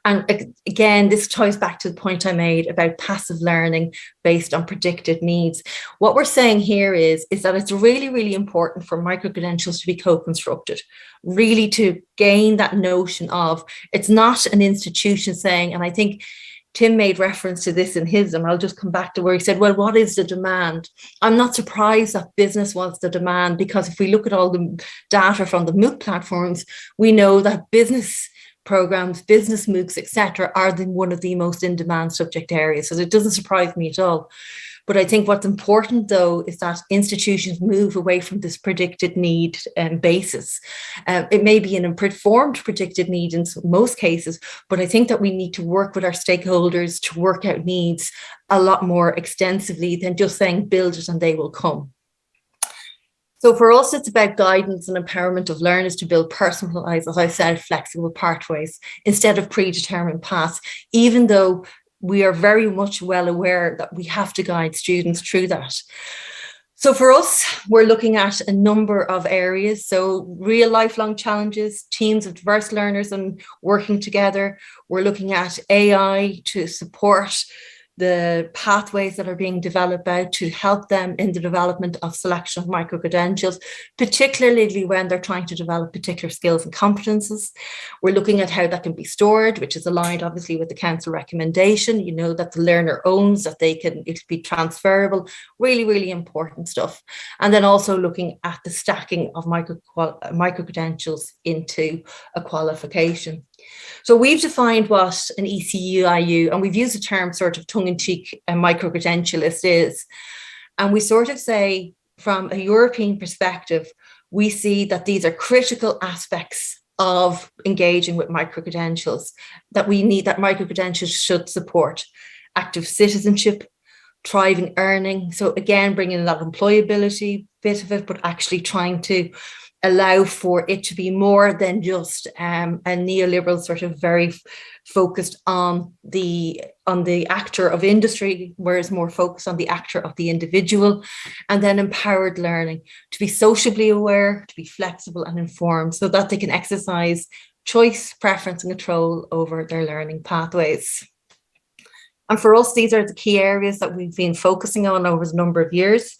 And again, this ties back to the point I made about passive learning based on predicted needs. What we're saying here is that it's really, really important for micro-credentials to be co-constructed, really to gain that notion of, it's not an institution saying, and I think Tim made reference to this in his, and I'll just come back to where he said, well, what is the demand? I'm not surprised that business was the demand, because if we look at all the data from the MOOC platforms, we know that business programs, business MOOCs, etc., are one of the most in-demand subject areas. So it doesn't surprise me at all. But I think what's important, though, is that institutions move away from this predicted need basis. It may be an informed predicted need in most cases, but I think that we need to work with our stakeholders to work out needs a lot more extensively than just saying build it and they will come. So for us, it's about guidance and empowerment of learners to build personalized, as I said, flexible pathways instead of predetermined paths, even though we are very much well aware that we have to guide students through that. So for us, we're looking at a number of areas. So real lifelong challenges, teams of diverse learners and working together. We're looking at AI to support the pathways that are being developed out to help them in the development of selection of micro-credentials, particularly when they're trying to develop particular skills and competences. We're looking at how that can be stored, which is aligned obviously with the council recommendation, you know, that the learner owns, that it can be transferable, really, really important stuff. And then also looking at the stacking of micro-credentials into a qualification. So we've defined what an ECIU, and we've used the term sort of tongue-in-cheek micro-credentialist is. And we sort of say, from a European perspective, we see that these are critical aspects of engaging with micro-credentials, that we need, that micro-credentials should support active citizenship, thriving earning. So again, bringing that employability bit of it, but actually trying to allow for it to be more than just a neoliberal sort of very focused on the actor of industry, whereas more focused on the actor of the individual, and then empowered learning to be socially aware, to be flexible and informed so that they can exercise choice, preference and control over their learning pathways. And for us, these are the key areas that we've been focusing on over a number of years: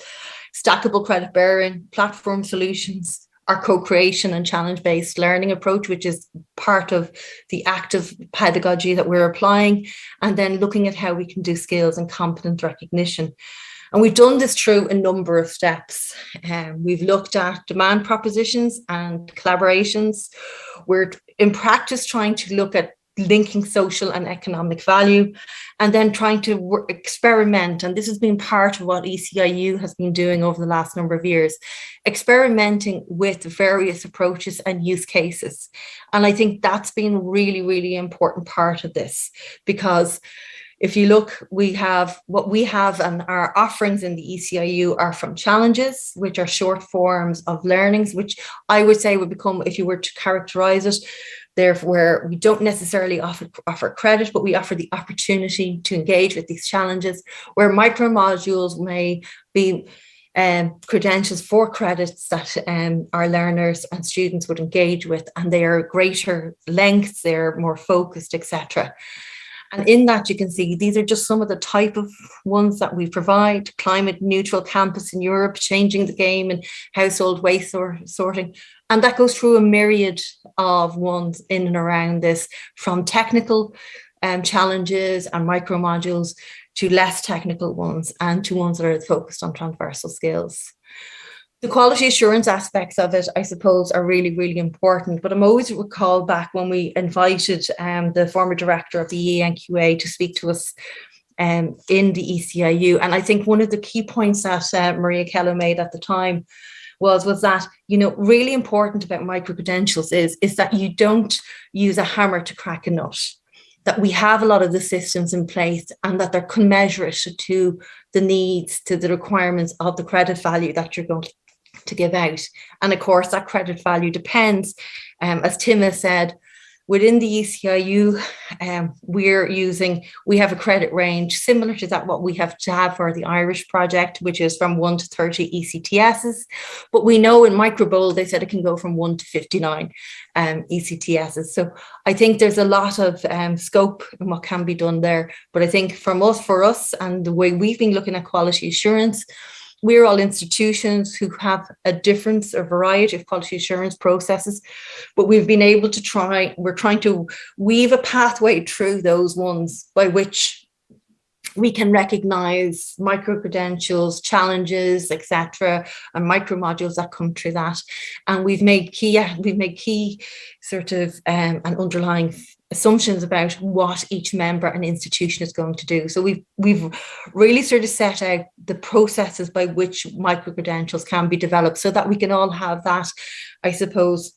stackable credit bearing, platform solutions, our co-creation and challenge-based learning approach, which is part of the active pedagogy that we're applying, and then looking at how we can do skills and competence recognition. And we've done this through a number of steps. We've looked at demand propositions and collaborations. We're in practice trying to look at linking social and economic value, and then trying to experiment. And this has been part of what ECIU has been doing over the last number of years, experimenting with various approaches and use cases. And I think that's been a really, really important part of this, because if you look, what we have and our offerings in the ECIU are from challenges, which are short forms of learnings, which I would say would become, if you were to characterize it, where we don't necessarily offer credit, but we offer the opportunity to engage with these challenges, where micro modules may be credentials for credits that our learners and students would engage with, and they are greater lengths, they're more focused, etc. And in that, you can see these are just some of the type of ones that we provide: climate neutral campus in Europe, changing the game in household waste sorting. And that goes through a myriad of ones in and around this, from technical challenges and micro modules to less technical ones, and to ones that are focused on transversal skills. The quality assurance aspects of it, I suppose, are really, really important. But I'm always recalled back when we invited the former director of the ENQA to speak to us in the ECIU. And I think one of the key points that Maria Keller made at the time was that, you know, really important about micro-credentials is that you don't use a hammer to crack a nut, that we have a lot of the systems in place and that they're commensurate to the needs, to the requirements of the credit value that you're going to give out. And of course, that credit value depends, as Tim has said, within the ECIU, we have a credit range similar to that what we have to have for the Irish project, which is from 1 to 30 ECTSs. But we know in Microbowl, they said it can go from 1 to 59 ECTSs. So I think there's a lot of scope in what can be done there. But I think for us, and the way we've been looking at quality assurance, we're all institutions who have a variety of quality assurance processes, but we've been able to we're trying to weave a pathway through those ones by which we can recognize micro-credentials, challenges, etc., and micro-modules that come through that. And we've made key sort of and underlying assumptions about what each member and institution is going to do. So we've really sort of set out the processes by which micro-credentials can be developed so that we can all have that, I suppose,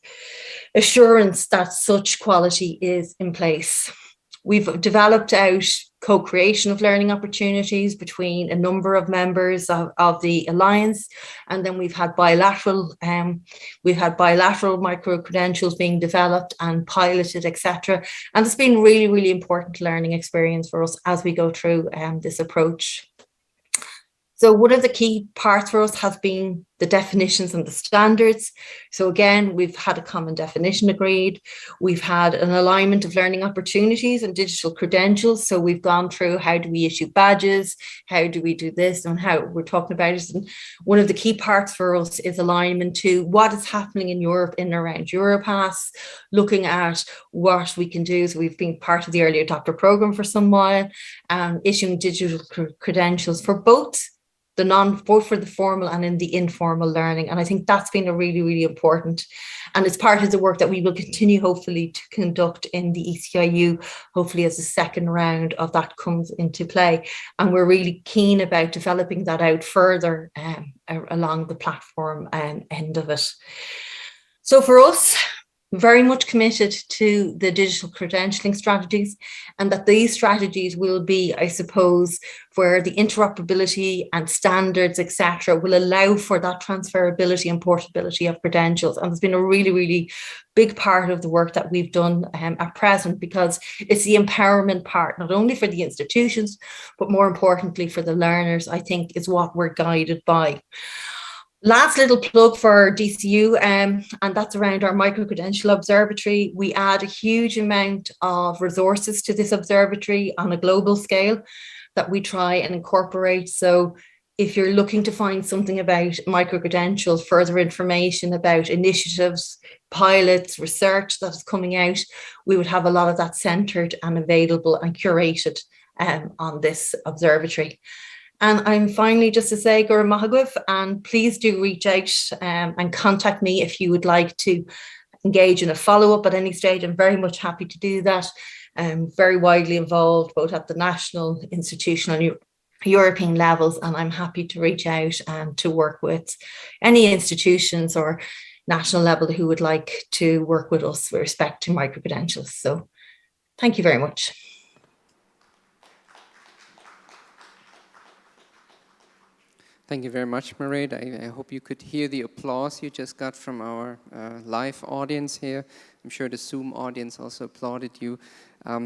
assurance that such quality is in place. We've developed out co-creation of learning opportunities between a number of members of the Alliance, and then we've had bilateral micro-credentials being developed and piloted, etc. And it's been really, really important learning experience for us as we go through this approach. So one of the key parts for us has been the definitions and the standards. So again, we've had a common definition agreed. We've had an alignment of learning opportunities and digital credentials. So we've gone through how do we issue badges, how do we do this, and how we're talking about it. And one of the key parts for us is alignment to what is happening in Europe, in and around Europass, looking at what we can do. So we've been part of the early adopter program for some while, and issuing digital credentials for both for the formal and in the informal learning. And I think that's been a really, really important, and it's part of the work that we will continue hopefully to conduct in the ECIU, hopefully as the second round of that comes into play. And we're really keen about developing that out further along the platform end of it. So for us, very much committed to the digital credentialing strategies, and that these strategies will be, I suppose, where the interoperability and standards, etc., will allow for that transferability and portability of credentials. And it's been a really, really big part of the work that we've done at present, because it's the empowerment part, not only for the institutions, but more importantly for the learners, I think, is what we're guided by. Last little plug for DCU, and that's around our micro-credential observatory. We add a huge amount of resources to this observatory on a global scale that we try and incorporate. So if you're looking to find something about micro-credentials, further information about initiatives, pilots, research that is coming out, we would have a lot of that centered and available and curated on this observatory. And I'm finally just to say, Gura Mahagwif, and please do reach out and contact me if you would like to engage in a follow-up at any stage. I'm very much happy to do that. I'm very widely involved, both at the national, institutional, and European levels, and I'm happy to reach out and to work with any institutions or national level who would like to work with us with respect to micro-credentials. So thank you very much. Thank you very much, Mairéad. I hope you could hear the applause you just got from our live audience here. I'm sure the Zoom audience also applauded you. I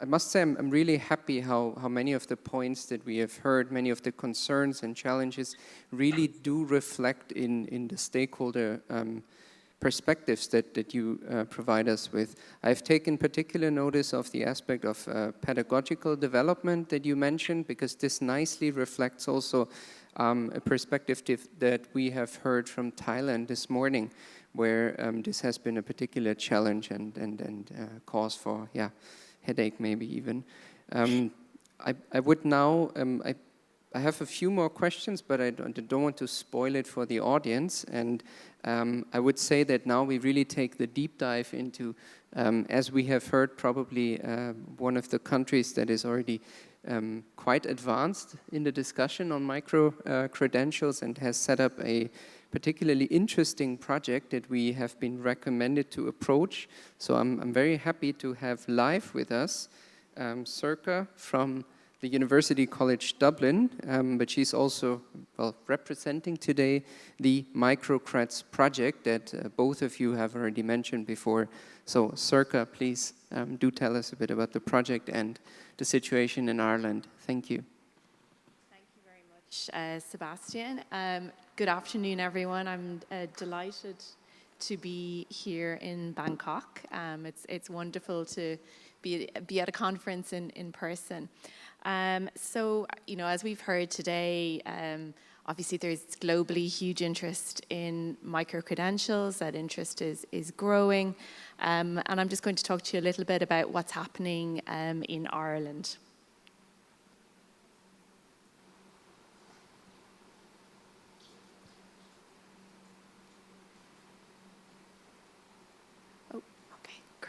must say I'm really happy how many of the points that we have heard, many of the concerns and challenges really do reflect in the stakeholder perspectives that you provide us with. I've taken particular notice of the aspect of pedagogical development that you mentioned, because this nicely reflects also a perspective that we have heard from Thailand this morning, where this has been a particular challenge and cause for headache maybe even. I would now, I have a few more questions, but I don't want to spoil it for the audience. And I would say that now we really take the deep dive into, as we have heard, probably one of the countries that is already quite advanced in the discussion on micro-credentials and has set up a particularly interesting project that we have been recommended to approach. So I'm very happy to have live with us Sorcha from the University College Dublin, but she's also representing today the Microcreds project that both of you have already mentioned before. So Sorcha, please do tell us a bit about the project and the situation in Ireland. Thank you. Thank you very much, Sebastian. Good afternoon, everyone. I'm delighted to be here in Bangkok. It's wonderful to be at a conference in person. So, you know, as we've heard today, obviously there's globally huge interest in micro-credentials. That interest is growing. And I'm just going to talk to you a little bit about what's happening in Ireland.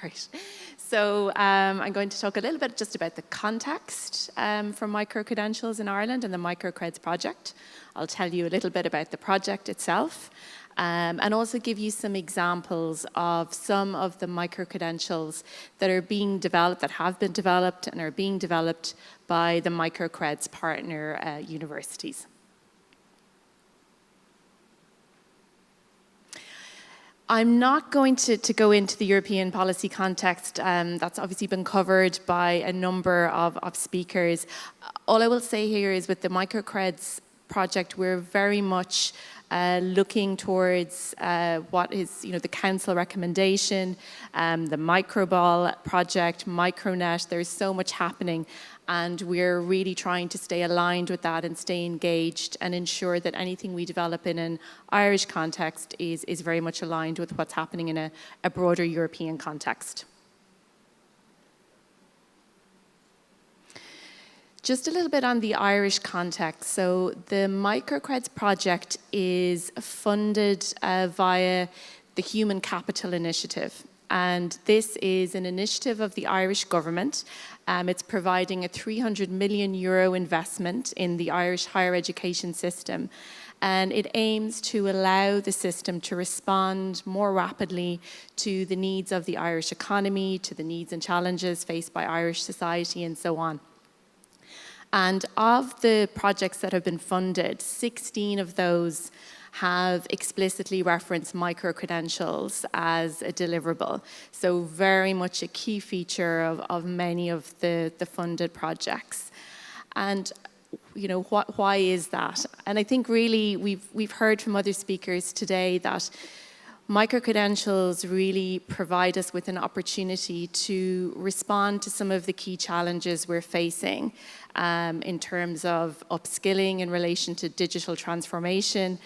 Great. So I'm going to talk a little bit just about the context for micro-credentials in Ireland and the Microcreds project. I'll tell you a little bit about the project itself and also give you some examples of some of the micro-credentials that are being developed, that have been developed and are being developed by the Microcreds partner universities. I'm not going to go into the European policy context. That's obviously been covered by a number of speakers. All I will say here is with the Microcreds project, we're very much looking towards what is, the council recommendation, the Microball project, Micronet. There's so much happening, and we're really trying to stay aligned with that and stay engaged and ensure that anything we develop in an Irish context is very much aligned with what's happening in a broader European context. Just a little bit on the Irish context. So the Microcreds project is funded via the Human Capital Initiative. And this is an initiative of the Irish government. It's providing a €300 million investment in the Irish higher education system. And it aims to allow the system to respond more rapidly to the needs of the Irish economy, to the needs and challenges faced by Irish society, and so on. And of the projects that have been funded, 16 of those have explicitly referenced micro-credentials as a deliverable. So very much a key feature of many of the funded projects. And why is that? And I think really we've heard from other speakers today that micro-credentials really provide us with an opportunity to respond to some of the key challenges we're facing in terms of upskilling in relation to digital transformation.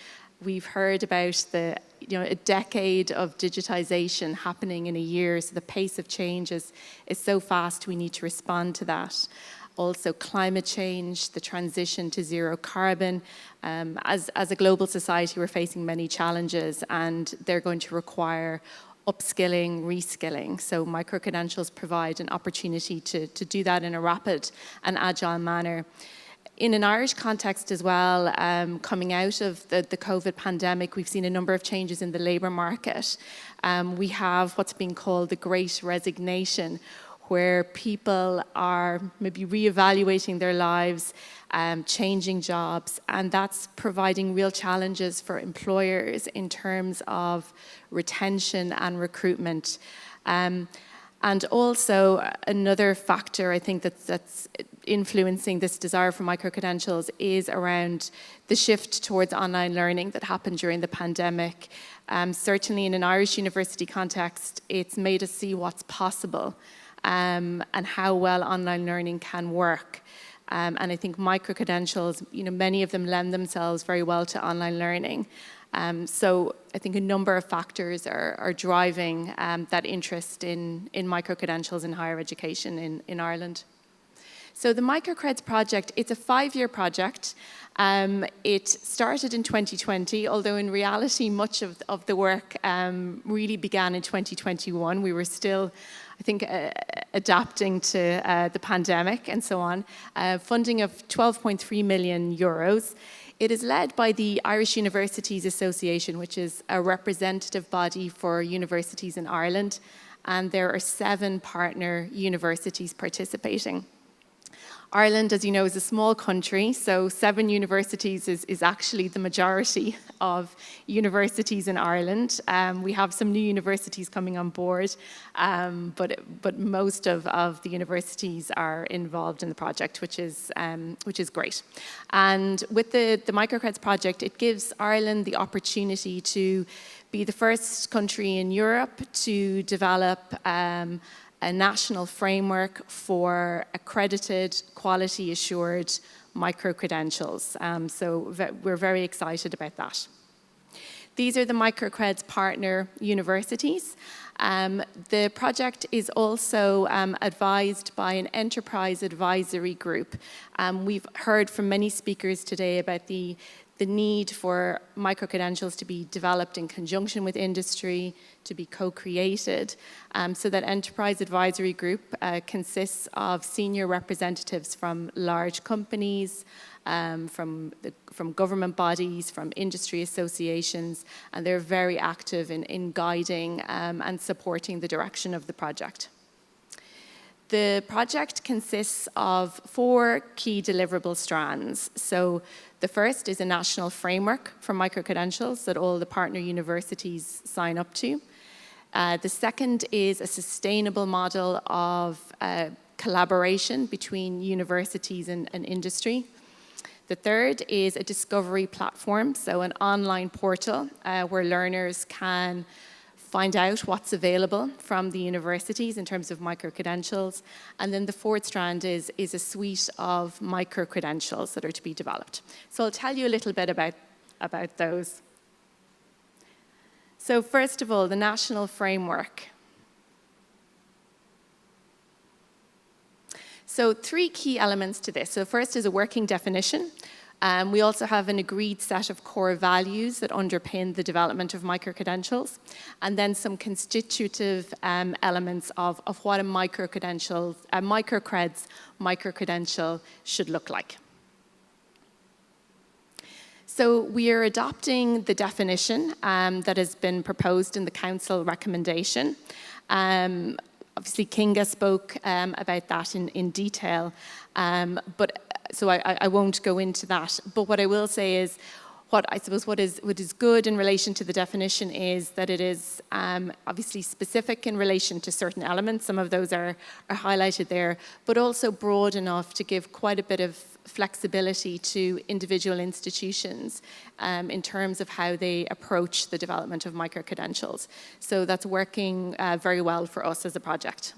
We've heard about a decade of digitization happening in a year, so the pace of change is so fast, we need to respond to that. Also climate change, the transition to zero carbon. As a global society, we're facing many challenges, and they're going to require upskilling, reskilling. So micro-credentials provide an opportunity to do that in a rapid and agile manner. In an Irish context as well, coming out of the COVID pandemic, we've seen a number of changes in the labour market. We have what's being called the Great Resignation, where people are maybe reevaluating their lives, changing jobs, and that's providing real challenges for employers in terms of retention and recruitment. And also another factor I think that's influencing this desire for micro-credentials is around the shift towards online learning that happened during the pandemic. Certainly in an Irish university context, it's made us see what's possible. And how well online learning can work. And I think micro-credentials, many of them lend themselves very well to online learning. So I think a number of factors are driving that interest in micro-credentials in higher education in Ireland. So the Microcreds project, it's a 5-year project. It started in 2020, although in reality much of the work really began in 2021. We were still, I think, adapting to the pandemic and so on. Funding of €12.3 million. It is led by the Irish Universities Association, which is a representative body for universities in Ireland, and there are 7 partner universities participating. Ireland, as you know, is a small country, so 7 universities is actually the majority of universities in Ireland. We have some new universities coming on board, but most of the universities are involved in the project, which is great. And with the Microcreds project, it gives Ireland the opportunity to be the first country in Europe to develop a national framework for accredited, quality-assured micro-credentials. So we're very excited about that. These are the Microcreds partner universities. The project is also advised by an enterprise advisory group. We've heard from many speakers today about the the need for micro-credentials to be developed in conjunction with industry, to be co-created. So that Enterprise Advisory Group consists of senior representatives from large companies, from government bodies, from industry associations, and they're very active in guiding and supporting the direction of the project. The project consists of 4 key deliverable strands. So the first is a national framework for micro-credentials that all the partner universities sign up to. The second is a sustainable model of collaboration between universities and industry. The third is a discovery platform, so an online portal where learners can find out what's available from the universities in terms of micro-credentials. And then the fourth strand is a suite of micro-credentials that are to be developed. So I'll tell you a little bit about those. So first of all, the national framework. So 3 key elements to this. So first is a working definition. We also have an agreed set of core values that underpin the development of micro-credentials, and then some constitutive elements of what a micro-credential should look like. So we are adopting the definition that has been proposed in the Council recommendation. Obviously, Kinga spoke about that in detail, so I won't go into that. But what I will say is, what is good in relation to the definition is that it is obviously specific in relation to certain elements. Some of those are highlighted there, but also broad enough to give quite a bit of flexibility to individual institutions in terms of how they approach the development of micro-credentials. So that's working very well for us as a project.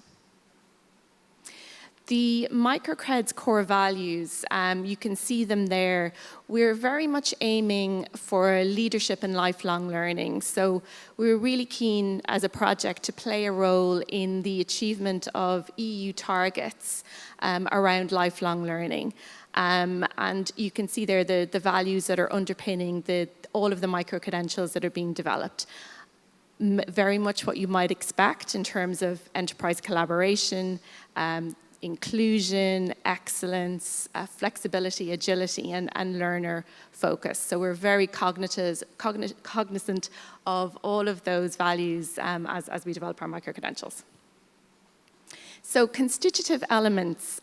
The microcred's core values, you can see them there. We're very much aiming for leadership and lifelong learning. So we're really keen as a project to play a role in the achievement of EU targets around lifelong learning. And you can see there the values that are underpinning all of the micro-credentials that are being developed. Very much what you might expect in terms of enterprise collaboration, inclusion, excellence, flexibility, agility, and learner focus. So we're very cognizant of all of those values as we develop our micro-credentials. So constitutive elements.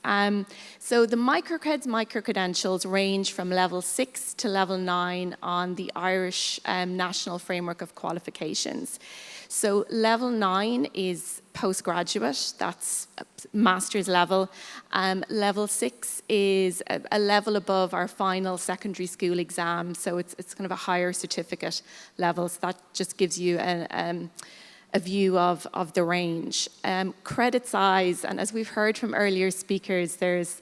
So the micro-credentials range from level 6 to level 9 on the Irish National Framework of Qualifications. So level 9 is postgraduate, that's master's level. Level 6 is a level above our final secondary school exam, so it's kind of a higher certificate level, so that just gives you a view of the range. Credit size, and as we've heard from earlier speakers, there's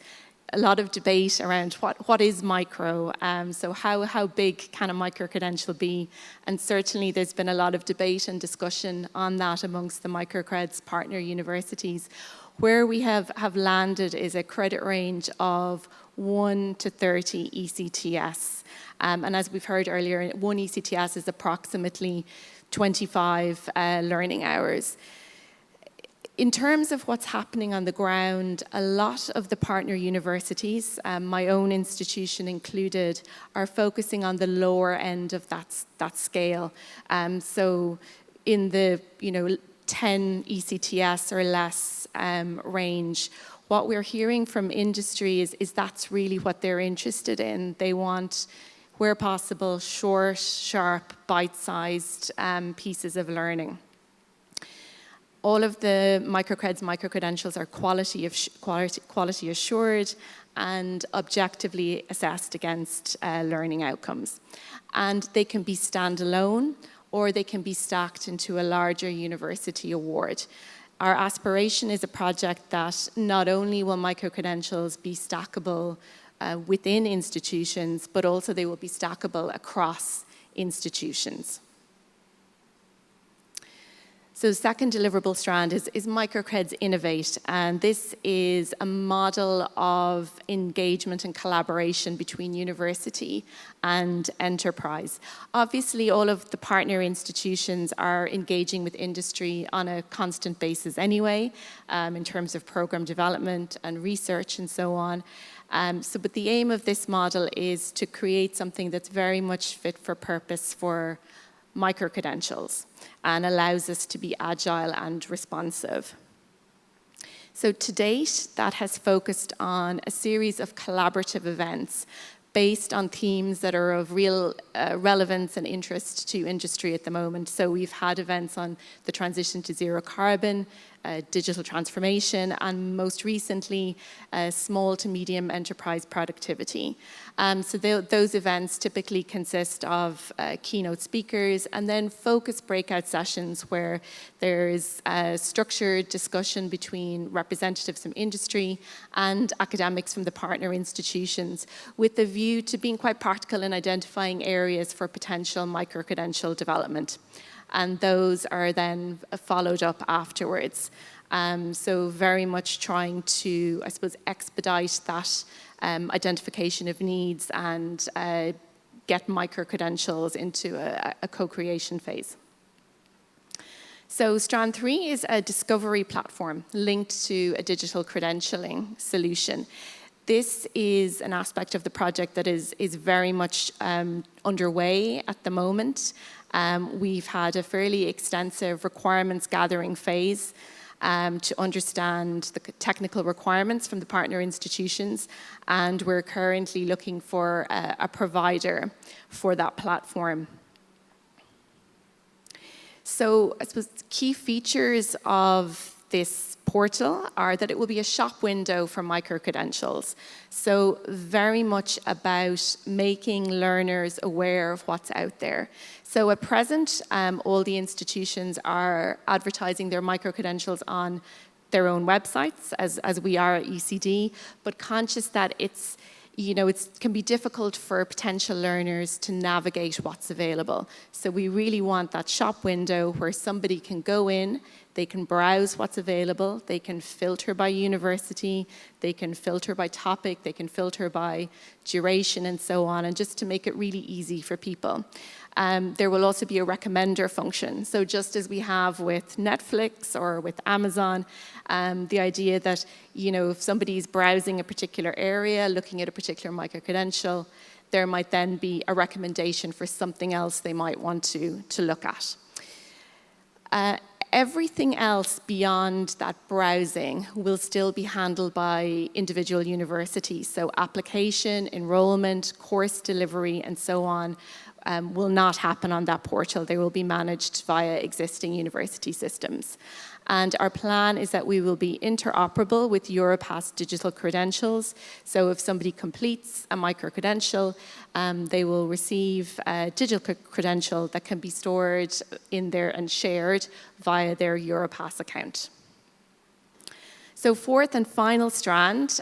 a lot of debate around what is micro, so how big can a micro-credential be? And certainly there's been a lot of debate and discussion on that amongst the microcred's partner universities. Where we have landed is a credit range of 1 to 30 ECTS. And as we've heard earlier, 1 ECTS is approximately 25 learning hours. In terms of what's happening on the ground, a lot of the partner universities, my own institution included, are focusing on the lower end of that scale. So in the 10 ECTS or less range, what we're hearing from industry is that's really what they're interested in. They want, where possible, short, sharp, bite-sized pieces of learning. All of the micro-credentials are quality assured and objectively assessed against learning outcomes. And they can be standalone or they can be stacked into a larger university award. Our aspiration is a project that not only will micro-credentials be stackable within institutions, but also they will be stackable across institutions. So second deliverable strand is Microcreds Innovate, and this is a model of engagement and collaboration between university and enterprise. Obviously, all of the partner institutions are engaging with industry on a constant basis anyway, in terms of program development and research and so on. But the aim of this model is to create something that's very much fit for purpose for micro-credentials and allows us to be agile and responsive. So to date, that has focused on a series of collaborative events based on themes that are of real relevance and interest to industry at the moment. So we've had events on the transition to zero carbon, digital transformation, and most recently, small to medium enterprise productivity. So those events typically consist of keynote speakers and then focused breakout sessions where there's a structured discussion between representatives from industry and academics from the partner institutions, with the view to being quite practical in identifying areas for potential micro-credential development. And those are then followed up afterwards. So very much trying to, I suppose, expedite that identification of needs and get micro-credentials into a co-creation phase. So Strand 3 is a discovery platform linked to a digital credentialing solution. This is an aspect of the project that is very much underway at the moment. We've had a fairly extensive requirements gathering phase to understand the technical requirements from the partner institutions, and we're currently looking for a provider for that platform. So I suppose key features of this portal are that it will be a shop window for micro-credentials. So very much about making learners aware of what's out there. So at present, all the institutions are advertising their micro-credentials on their own websites, as we are at ECD, but conscious that it can be difficult for potential learners to navigate what's available. So we really want that shop window where somebody can go in, they can browse what's available, they can filter by university, they can filter by topic, they can filter by duration and so on, and just to make it really easy for people. There will also be a recommender function. So just as we have with Netflix or with Amazon, the idea that, if somebody's browsing a particular area, looking at a particular micro-credential, there might then be a recommendation for something else they might want to look at. Everything else beyond that browsing will still be handled by individual universities. So application, enrollment, course delivery, and so on will not happen on that portal. They will be managed via existing university systems. And our plan is that we will be interoperable with Europass digital credentials. So if somebody completes a micro-credential, they will receive a digital credential that can be stored in there and shared via their Europass account. So fourth and final strand,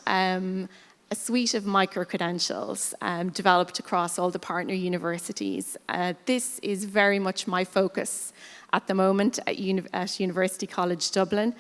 a suite of micro-credentials developed across all the partner universities. This is very much my focus at the moment at University College Dublin.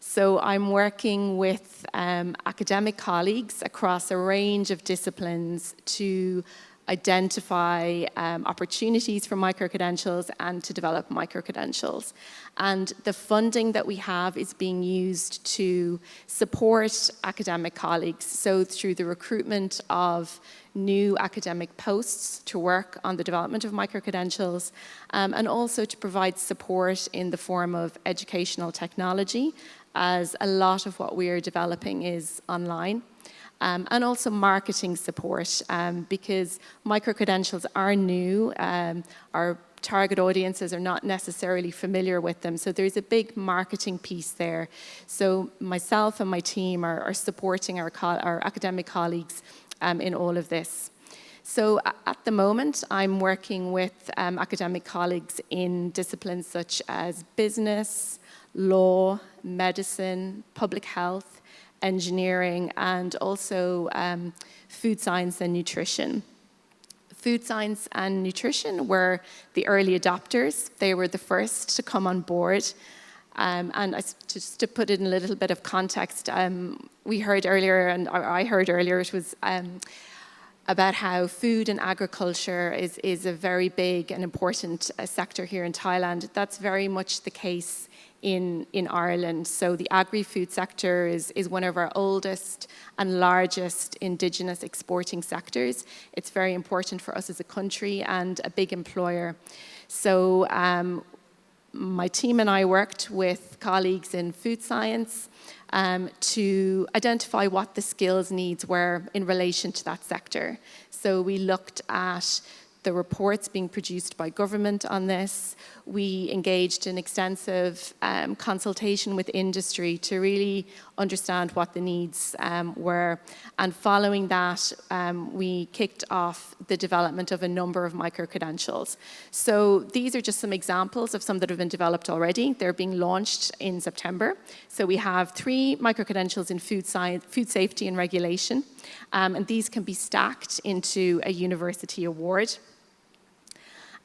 So I'm working with academic colleagues across a range of disciplines to identify opportunities for micro-credentials and to develop micro-credentials. And the funding that we have is being used to support academic colleagues. So through the recruitment of new academic posts to work on the development of micro-credentials, and also to provide support in the form of educational technology, as a lot of what we are developing is online. And also marketing support, because micro-credentials are new. Our target audiences are not necessarily familiar with them, so there's a big marketing piece there. So myself and my team are supporting our academic colleagues in all of this. So at the moment, I'm working with academic colleagues in disciplines such as business, law, medicine, public health, engineering, and also food science and nutrition. Food science and nutrition were the early adopters. They were the first to come on board. Just to put it in a little bit of context, we heard earlier, and I heard earlier, it was about how food and agriculture is a very big and important sector here in Thailand. That's very much the case in Ireland. So the agri-food sector is one of our oldest and largest indigenous exporting sectors. It's very important for us as a country and a big employer. So my team and I worked with colleagues in food science to identify what the skills needs were in relation to that sector. So we looked at the reports being produced by government on this. We engaged in extensive consultation with industry to really understand what the needs were. And following that, we kicked off the development of a number of micro-credentials. So these are just some examples of some that have been developed already. They're being launched in September. So we have 3 micro-credentials in food science, food safety and regulation. And these can be stacked into a university award.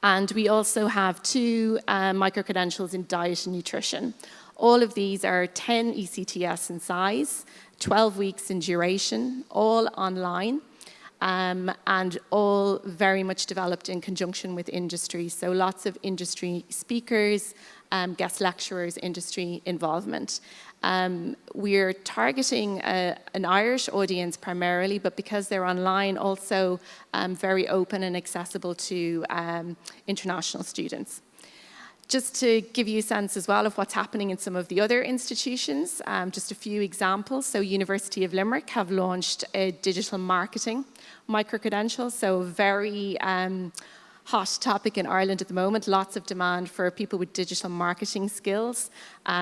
And we also have 2 micro-credentials in diet and nutrition. All of these are 10 ECTS in size, 12 weeks in duration, all online, and all very much developed in conjunction with industry. So lots of industry speakers, guest lecturers, industry involvement. We're targeting an Irish audience primarily, but because they're online, also very open and accessible to international students. Just to give you a sense as well of what's happening in some of the other institutions, just a few examples. So University of Limerick have launched a digital marketing micro-credential, so very hot topic in Ireland at the moment, lots of demand for people with digital marketing skills,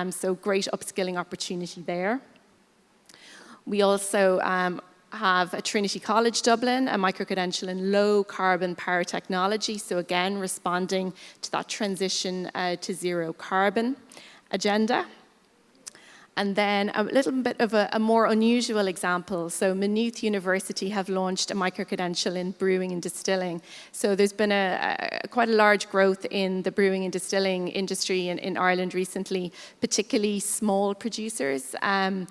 so great upskilling opportunity there. We also have a Trinity College Dublin, a micro-credential in low carbon power technology, so again responding to that transition to zero carbon agenda. And then a little bit of a more unusual example. So Maynooth University have launched a micro-credential in brewing and distilling. So there's been quite a large growth in the brewing and distilling industry in Ireland recently, particularly small producers. And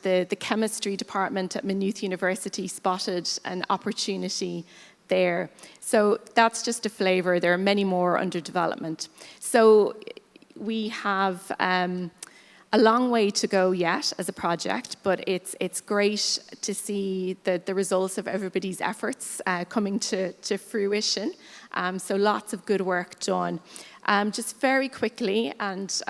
the chemistry department at Maynooth University spotted an opportunity there. So that's just a flavour. There are many more under development. So we have a long way to go yet as a project, but it's great to see the results of everybody's efforts coming to fruition. So lots of good work done. Just very quickly, and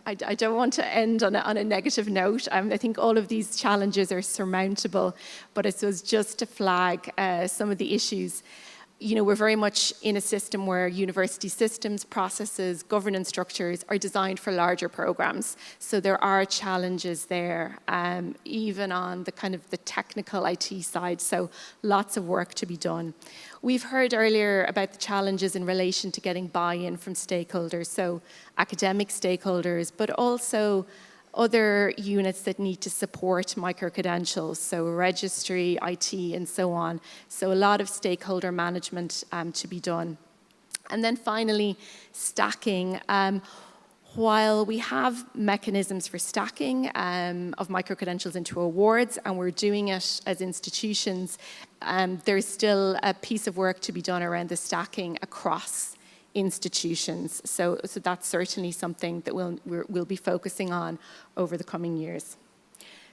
I don't want to end on a negative note. I think all of these challenges are surmountable, but it was just to flag some of the issues. You know, we're very much in a system where university systems, processes, governance structures are designed for larger programs. So there are challenges there, even on the kind of the technical IT side. So lots of work to be done. We've heard earlier about the challenges in relation to getting buy-in from stakeholders, so academic stakeholders, but also other units that need to support micro-credentials, so registry, IT, and so on. So a lot of stakeholder management to be done. And then finally, stacking. While we have mechanisms for stacking of micro-credentials into awards, and we're doing it as institutions, there's still a piece of work to be done around the stacking across institutions. So that's certainly something that we'll be focusing on over the coming years.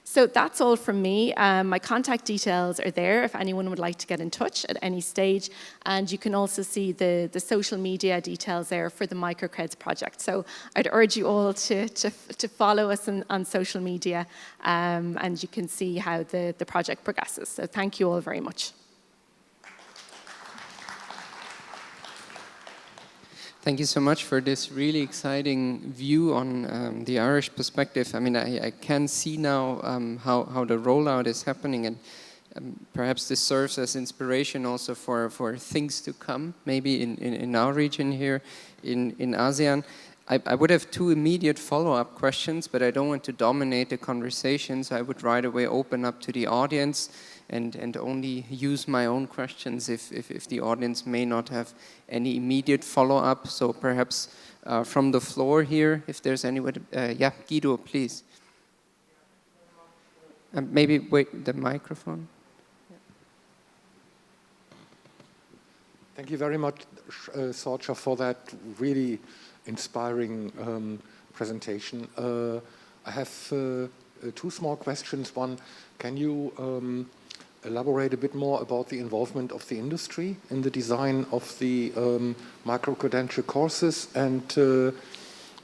So that's all from me. My contact details are there if anyone would like to get in touch at any stage. And you can also see the social media details there for the Microcreds project. So I'd urge you all to follow us on social media, and you can see how the project progresses. So thank you all very much. Thank you so much for this really exciting view on the Irish perspective. I mean, I can see now how the rollout is happening, and perhaps this serves as inspiration also for things to come, maybe in our region here in ASEAN. I would have 2 immediate follow-up questions, but I don't want to dominate the conversation, so I would right away open up to the audience. and only use my own questions if the audience may not have any immediate follow-up. So perhaps from the floor here, if there's anyone, yeah, Guido, please. Maybe wait, the microphone. Thank you very much, Sorcha, for that really inspiring presentation. I have two small questions. One, can you elaborate a bit more about the involvement of the industry in the design of the micro-credential courses? And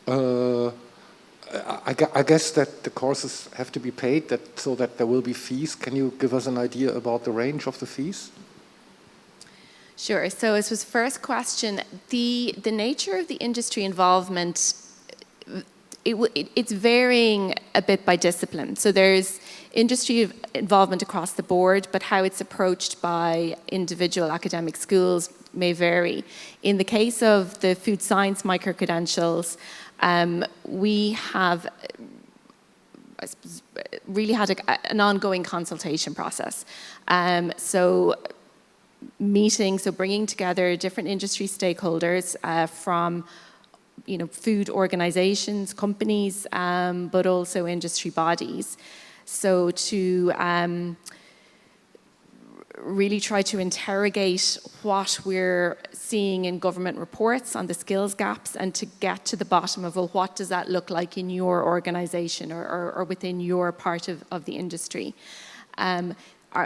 I guess that the courses have to be paid so that there will be fees. Can you give us an idea about the range of the fees? Sure. So as was first question, the nature of the industry involvement, it's varying a bit by discipline. So there's industry involvement across the board, but how it's approached by individual academic schools may vary. In the case of the food science micro-credentials, we have really had an ongoing consultation process. So bringing together different industry stakeholders from food organizations, companies, but also industry bodies. So to really try to interrogate what we're seeing in government reports on the skills gaps and to get to the bottom of, well, what does that look like in your organization or within your part of the industry?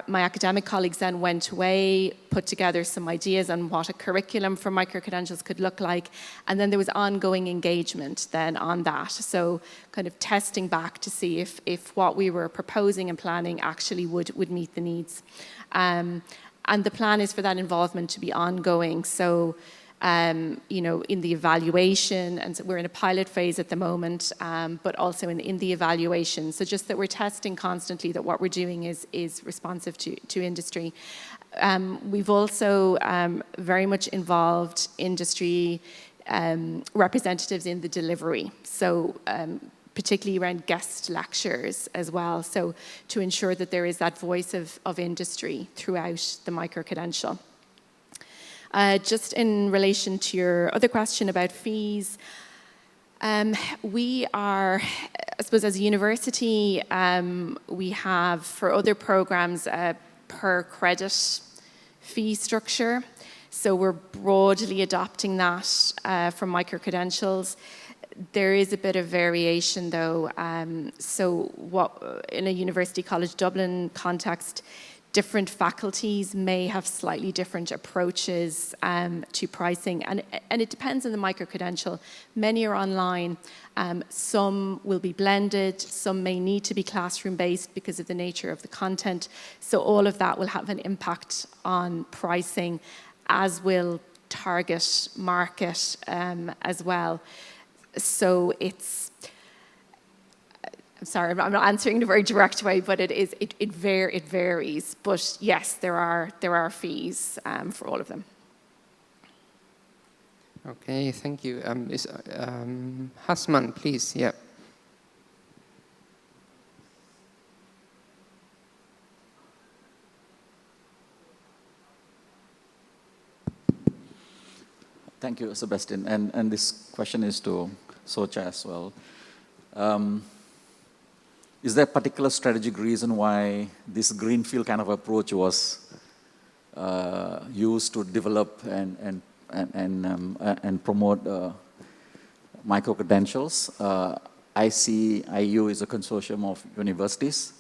My academic colleagues then went away, put together some ideas on what a curriculum for micro-credentials could look like, and then there was ongoing engagement then on that. So kind of testing back to see if what we were proposing and planning actually would meet the needs. And the plan is for that involvement to be ongoing. So in the evaluation, and so we're in a pilot phase at the moment, but also in the evaluation. So just that we're testing constantly that what we're doing is responsive to industry. We've also very much involved industry representatives in the delivery. So particularly around guest lectures as well. So to ensure that there is that voice of industry throughout the micro-credential. Just in relation to your other question about fees, we are, I suppose as a university, we have for other programs a per credit fee structure. So we're broadly adopting that for micro-credentials. There is a bit of variation though. So what in a University College Dublin context, different faculties may have slightly different approaches to pricing, and it depends on the micro-credential. Many are online, some will be blended, some may need to be classroom-based because of the nature of the content. So all of that will have an impact on pricing, as will target market as well. So it's, I'm sorry, I'm not answering in a very direct way, but it varies. But yes, there are fees for all of them. Okay, thank you. Hasman, please. Yeah. Thank you, Sebastian. And this question is to Sorcha as well. Is there a particular strategic reason why this greenfield kind of approach was used to develop and promote micro-credentials? ICIU is a consortium of universities,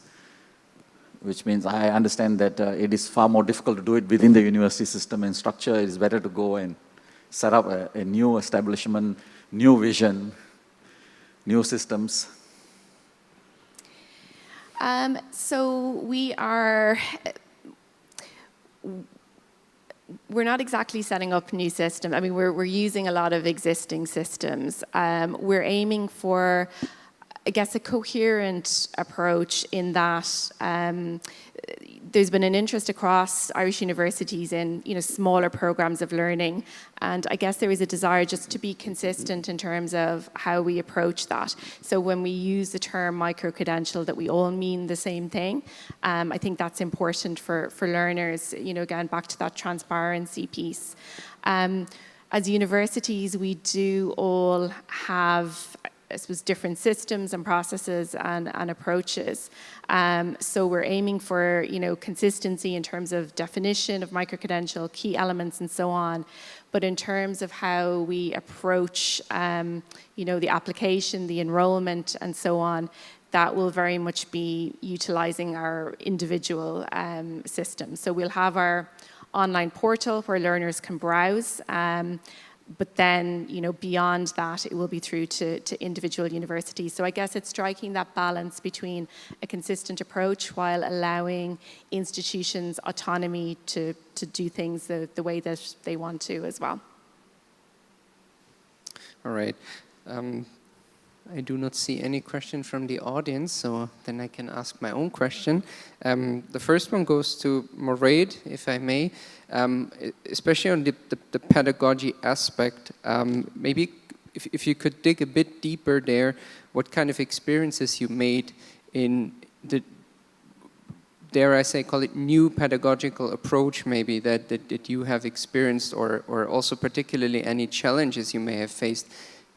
which means I understand that it is far more difficult to do it within the university system and structure. It is better to go and set up a new establishment, new vision, new systems. So we're not exactly setting up new systems. I mean, we're using a lot of existing systems. We're aiming for, I guess, a coherent approach in that there's been an interest across Irish universities in, smaller programs of learning. And I guess there is a desire just to be consistent in terms of how we approach that. So when we use the term micro-credential, that we all mean the same thing. I think that's important for learners, again, back to that transparency piece. As universities, we do all have, I suppose, different systems and processes and approaches. So we're aiming for, consistency in terms of definition of micro-credential, key elements, and so on. But in terms of how we approach, the application, the enrollment, and so on, that will very much be utilizing our individual systems. So we'll have our online portal where learners can browse. But then, beyond that, it will be through to individual universities. So I guess it's striking that balance between a consistent approach while allowing institutions autonomy to do things the way that they want to as well. All right. I do not see any question from the audience, so then I can ask my own question. The first one goes to Mairéad, if I may, especially on the pedagogy aspect. Maybe if you could dig a bit deeper there, what kind of experiences you made in the, dare I say, call it new pedagogical approach maybe that you have experienced, or also particularly any challenges you may have faced,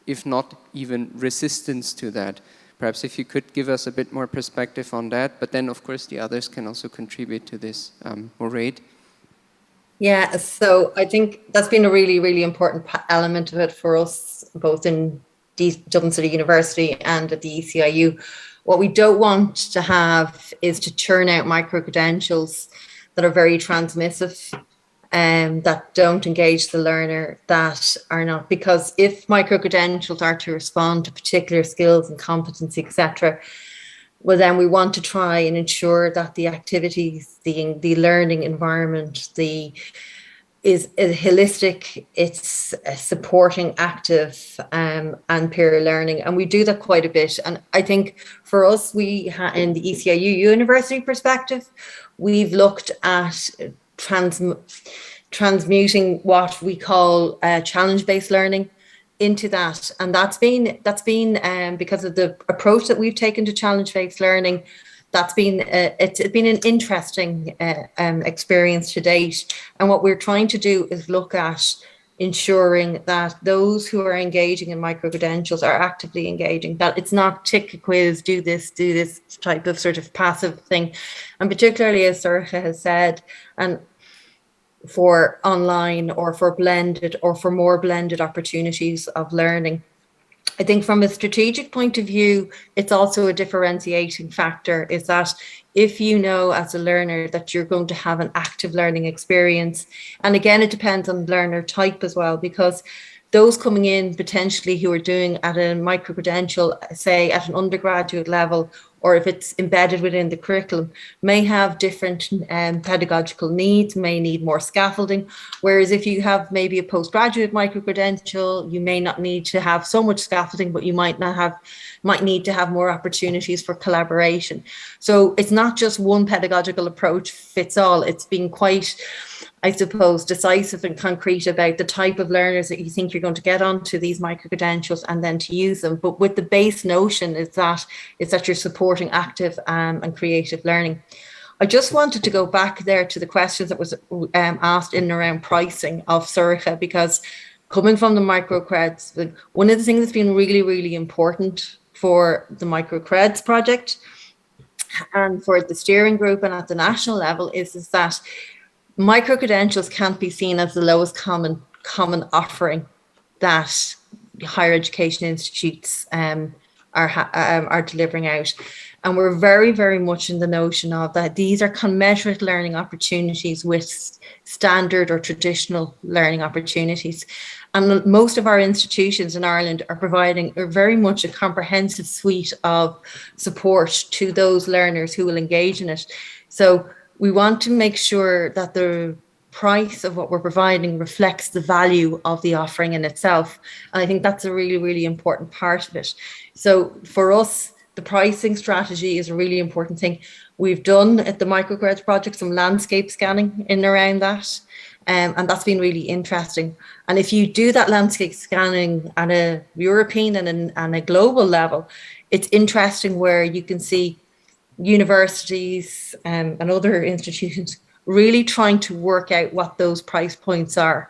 if not even resistance to that. Perhaps if you could give us a bit more perspective on that, but then of course the others can also contribute to this. Mairéad? Yeah, so I think that's been a really, really important element of it for us, both in Dublin City University and at the ECIU. What we don't want to have is to churn out micro-credentials that are very transmissive, that don't engage the learner, that are not, because if micro-credentials are to respond to particular skills and competency, etc., well, then we want to try and ensure that the activities, the learning environment, is holistic, it's supporting active and peer learning. And we do that quite a bit. And I think for us, in the ECIU university perspective, we've looked at transmuting what we call challenge-based learning into that, and that's been because of the approach that we've taken to challenge-based learning. That's been it's been an interesting experience to date. And what we're trying to do is look at ensuring that those who are engaging in micro-credentials are actively engaging, that it's not tick a quiz, do this type of sort of passive thing. And particularly, as Sorcha has said, and for online or for blended or for more blended opportunities of learning. I think from a strategic point of view, it's also a differentiating factor, is that if you know as a learner that you're going to have an active learning experience, and again, it depends on learner type as well, because those coming in potentially who are doing at a micro-credential, say at an undergraduate level, or if it's embedded within the curriculum, may have different pedagogical needs, may need more scaffolding. Whereas if you have maybe a postgraduate micro-credential, you may not need to have so much scaffolding, but you might need to have more opportunities for collaboration. So it's not just one pedagogical approach fits all. It's been quite, I suppose, decisive and concrete about the type of learners that you think you're going to get onto these micro-credentials and then to use them. But with the base notion is that you're supporting active and creative learning. I just wanted to go back there to the questions that was asked in and around pricing of Sorcha, because coming from the microcreds, one of the things that's been really, really important for the microcreds project and for the steering group and at the national level is that micro-credentials can't be seen as the lowest common offering that higher education institutes are delivering out. And we're very, very much in the notion of that these are commensurate learning opportunities with standard or traditional learning opportunities. And most of our institutions in Ireland are providing very much a comprehensive suite of support to those learners who will engage in it. So we want to make sure that the price of what we're providing reflects the value of the offering in itself. And I think that's a really, really important part of it. So for us, the pricing strategy is a really important thing. We've done at the microcredits project some landscape scanning in and around that. And that's been really interesting. And if you do that landscape scanning at a European and a global level, it's interesting where you can see universities and other institutions really trying to work out what those price points are.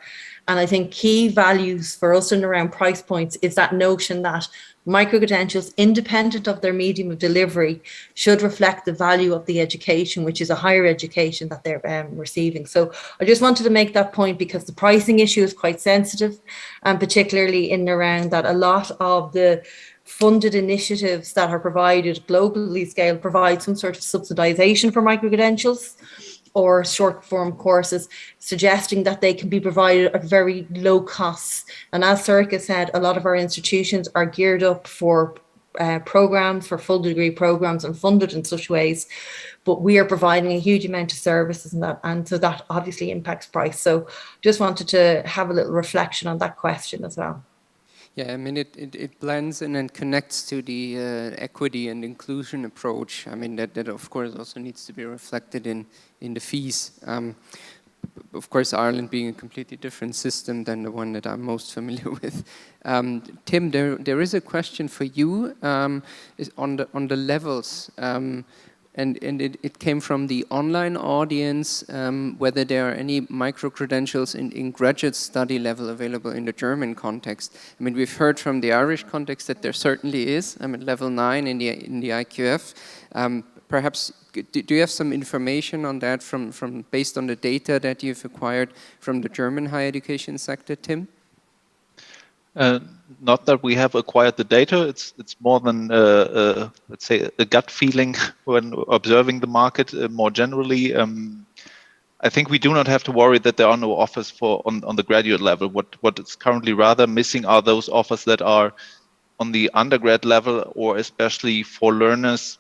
And I think key values for us in around price points is that notion that micro-credentials, independent of their medium of delivery, should reflect the value of the education, which is a higher education that they're receiving. So I just wanted to make that point because the pricing issue is quite sensitive, and particularly in and around that a lot of the funded initiatives that are provided globally scale provide some sort of subsidization for micro-credentials or short form courses, suggesting that they can be provided at very low costs. And as Sorcha said, a lot of our institutions are geared up for programs, for full degree programs and funded in such ways, but we are providing a huge amount of services in that, and so that obviously impacts price. So just wanted to have a little reflection on that question as well. Yeah, I mean, it blends in and connects to the equity and inclusion approach. I mean, that of course also needs to be reflected in the fees. Of course, Ireland being a completely different system than the one that I'm most familiar with. Tim, there is a question for you is on the levels. And it came from the online audience, whether there are any micro-credentials in graduate study level available in the German context. I mean, we've heard from the Irish context that there certainly is. I mean, level 9 in the IQF. Perhaps, do you have some information on that from based on the data that you've acquired from the German higher education sector, Tim? Not that we have acquired the data. It's more than let's say a gut feeling when observing the market more generally. I think we do not have to worry that there are no offers on the graduate level. What is currently rather missing are those offers that are on the undergrad level, or especially for learners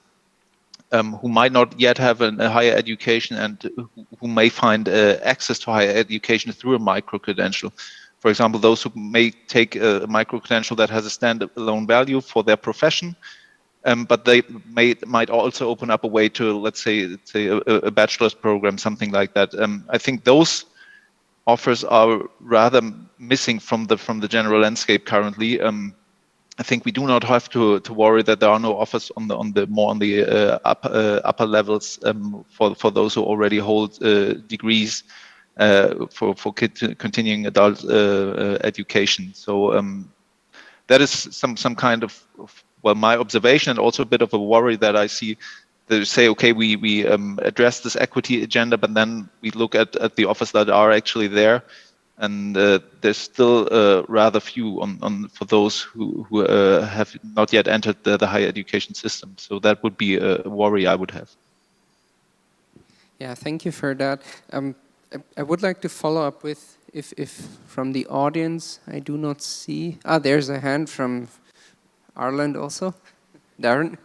who might not yet have a higher education and who may find access to higher education through a micro-credential. For example, those who may take a micro-credential that has a standalone value for their profession, but they might also open up a way to, let's say a bachelor's program, something like that. I think those offers are rather missing from the general landscape currently. I think we do not have to worry that there are no offers on the upper levels for those who already hold degrees for continuing adult education. So that is some kind of well, my observation, and also a bit of a worry that I see. They say, okay, we address this equity agenda, but then we look at the offers that are actually there, and there's still rather few for those who have not yet entered the higher education system. So that would be a worry I would have. Yeah, thank you for that. I would like to follow up with, if from the audience, I do not see. There's a hand from Ireland also. Darren?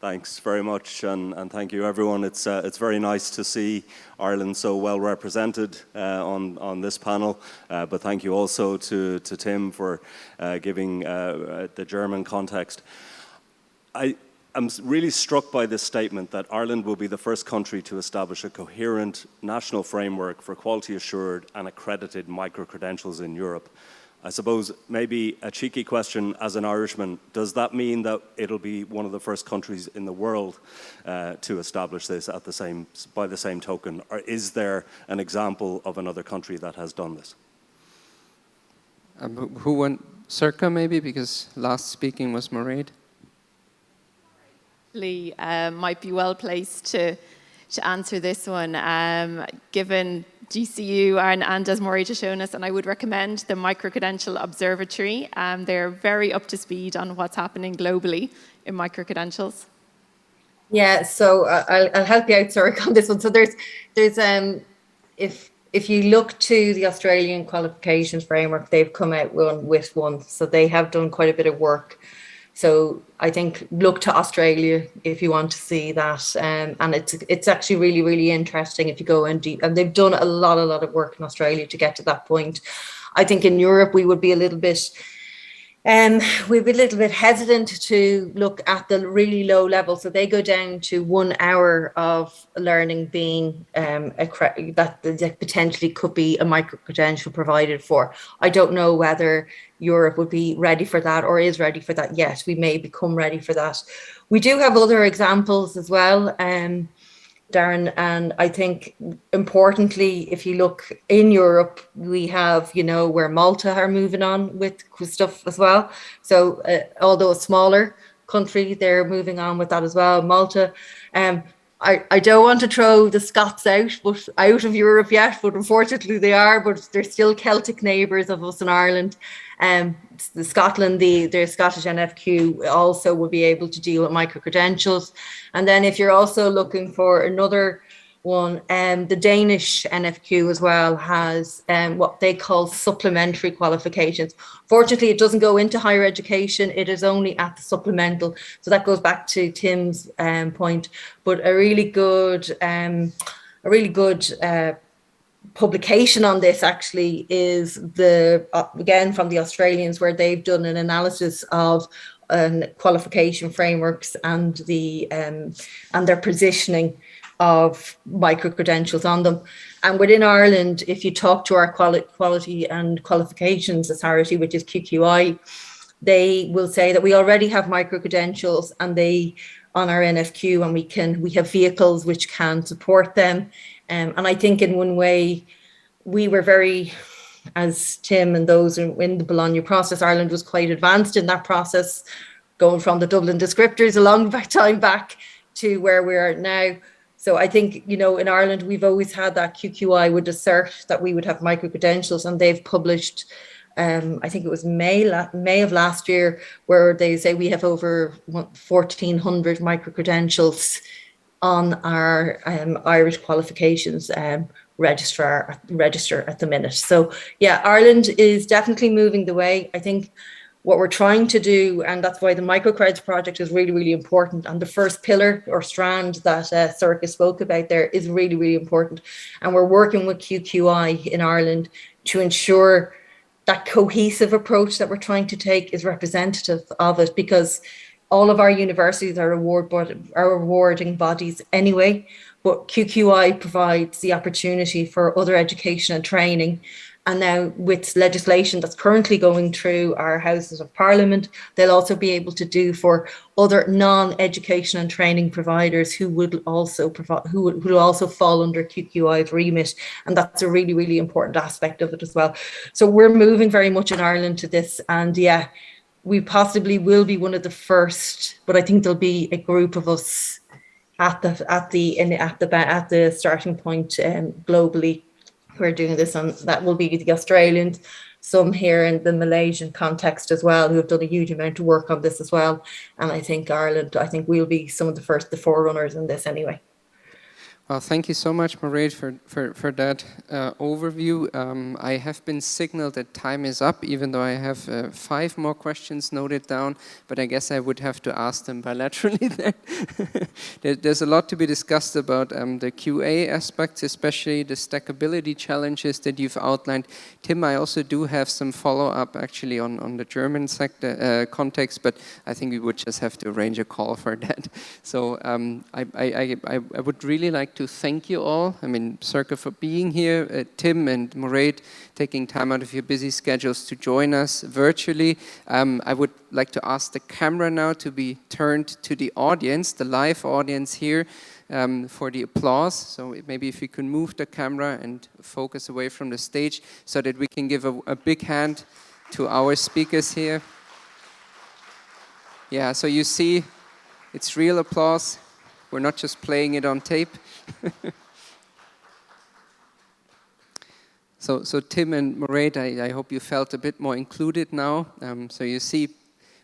Thanks very much, and thank you, everyone. It's very nice to see Ireland so well represented on this panel, but thank you also to Tim for giving the German context. I'm really struck by this statement that Ireland will be the first country to establish a coherent national framework for quality assured and accredited micro-credentials in Europe. I suppose maybe a cheeky question as an Irishman, does that mean that it'll be one of the first countries in the world to establish this by the same token? Or is there an example of another country that has done this? Who went? Sorcha maybe, because last speaking was Mairéad. Might be well placed to answer this one, given GCU and as Mairéad has shown us, and I would recommend the Micro-Credential Observatory. They're very up to speed on what's happening globally in micro-credentials. Yeah, so I'll help you out, Sorcha, on this one. So there's if you look to the Australian qualifications framework, they've come out with one, so they have done quite a bit of work. So I think look to Australia if you want to see that, and it's actually really, really interesting if you go in deep. And they've done a lot of work in Australia to get to that point. I think in Europe we would be a little bit We'd be a little bit hesitant to look at the really low level. So they go down to 1 hour of learning being that potentially could be a micro-credential provided for. I don't know whether Europe would be ready for that or is ready for that yet. We may become ready for that. We do have other examples as well. Darren, and I think importantly, if you look in Europe, we have, you know, where Malta are moving on with stuff as well. So although a smaller country, they're moving on with that as well. Malta, I don't want to throw the Scots out of Europe yet, but unfortunately they are, but they're still Celtic neighbours of us in Ireland. The Scotland, the Scottish NFQ also will be able to deal with micro-credentials. And then if you're also looking for another one, the Danish NFQ as well has what they call supplementary qualifications. Fortunately, it doesn't go into higher education. It is only at the supplemental. So that goes back to Tim's point, but a really good publication on this actually is again from the Australians, where they've done an analysis of qualification frameworks and their positioning of micro-credentials on them. And within Ireland, if you talk to our Quality and Qualifications Authority, which is QQI, they will say that we already have micro-credentials and they on our NFQ, and we have vehicles which can support them. And I think in one way, we were very, as Tim and those in the Bologna process, Ireland was quite advanced in that process, going from the Dublin descriptors a long time back to where we are now. So I think, you know, in Ireland, we've always had that QQI would assert that we would have micro-credentials, and they've published, I think it was May of last year, where they say we have over 1,400 micro-credentials on our Irish qualifications register at the minute. So yeah, Ireland is definitely moving the way. I think what we're trying to do, and that's why the microcreds project is really, really important. And the first pillar or strand that Sorcha spoke about there is really, really important. And we're working with QQI in Ireland to ensure that cohesive approach that we're trying to take is representative of it, because all of our universities are awarding bodies anyway, but QQI provides the opportunity for other education and training. And now with legislation that's currently going through our Houses of Parliament, they'll also be able to do for other non-education and training providers who would also fall under QQI's remit. And that's a really, really important aspect of it as well. So we're moving very much in Ireland to this, and yeah, we possibly will be one of the first, but I think there'll be a group of us at the starting point globally who are doing this, and that will be the Australians, some here in the Malaysian context as well, who have done a huge amount of work on this as well. And I think Ireland, I think we'll be some of the forerunners in this anyway. Well, thank you so much, Mairéad, for that overview. I have been signaled that time is up, even though I have 5 more questions noted down, but I guess I would have to ask them bilaterally there. There's a lot to be discussed about the QA aspects, especially the stackability challenges that you've outlined. Tim, I also do have some follow-up actually on the German sector context, but I think we would just have to arrange a call for that. So I would really like to thank you all. I mean, Sorcha for being here, Tim and Mairéad taking time out of your busy schedules to join us virtually. I would like to ask the camera now to be turned to the audience, the live audience here, for the applause. So maybe if you can move the camera and focus away from the stage so that we can give a big hand to our speakers here. Yeah, so you see, it's real applause. We're not just playing it on tape. So Tim and Mairéad, I hope you felt a bit more included now. So you see,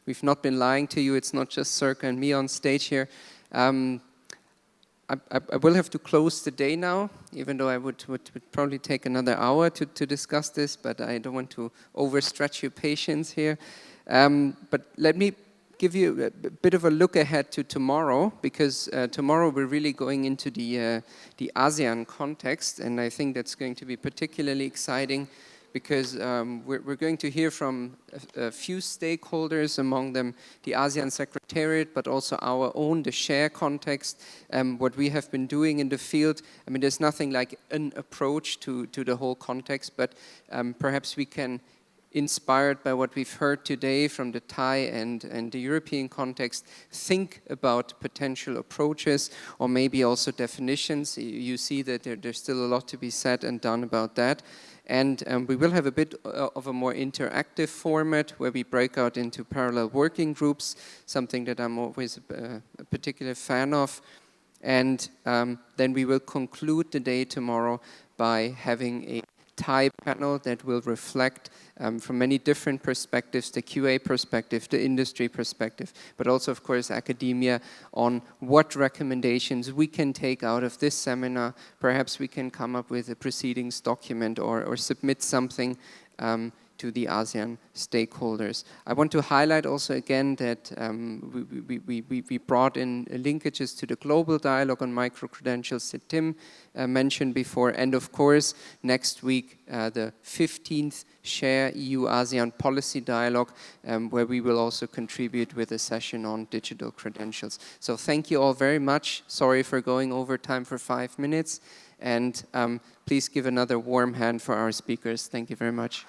we've not been lying to you. It's not just Sorcha and me on stage here. I will have to close the day now, even though I would probably take another hour to discuss this, but I don't want to overstretch your patience here. But let me give you a bit of a look ahead to tomorrow, because tomorrow we're really going into the ASEAN context, and I think that's going to be particularly exciting because we're going to hear from a few stakeholders, among them the ASEAN Secretariat, but also our own, the share context, what we have been doing in the field. I mean, there's nothing like an approach to the whole context, but perhaps we can, inspired by what we've heard today from the Thai and the European context, think about potential approaches or maybe also definitions. You see that there's still a lot to be said and done about that. And we will have a bit of a more interactive format where we break out into parallel working groups, something that I'm always a particular fan of. And then we will conclude the day tomorrow by having a Thai panel that will reflect from many different perspectives, the QA perspective, the industry perspective, but also, of course, academia, on what recommendations we can take out of this seminar. Perhaps we can come up with a proceedings document or submit something to the ASEAN stakeholders. I want to highlight also again that we brought in linkages to the global dialogue on micro-credentials that Tim mentioned before, and of course next week the 15th Share EU-ASEAN Policy Dialogue, where we will also contribute with a session on digital credentials. So thank you all very much. Sorry for going over time for 5 minutes, and please give another warm hand for our speakers. Thank you very much.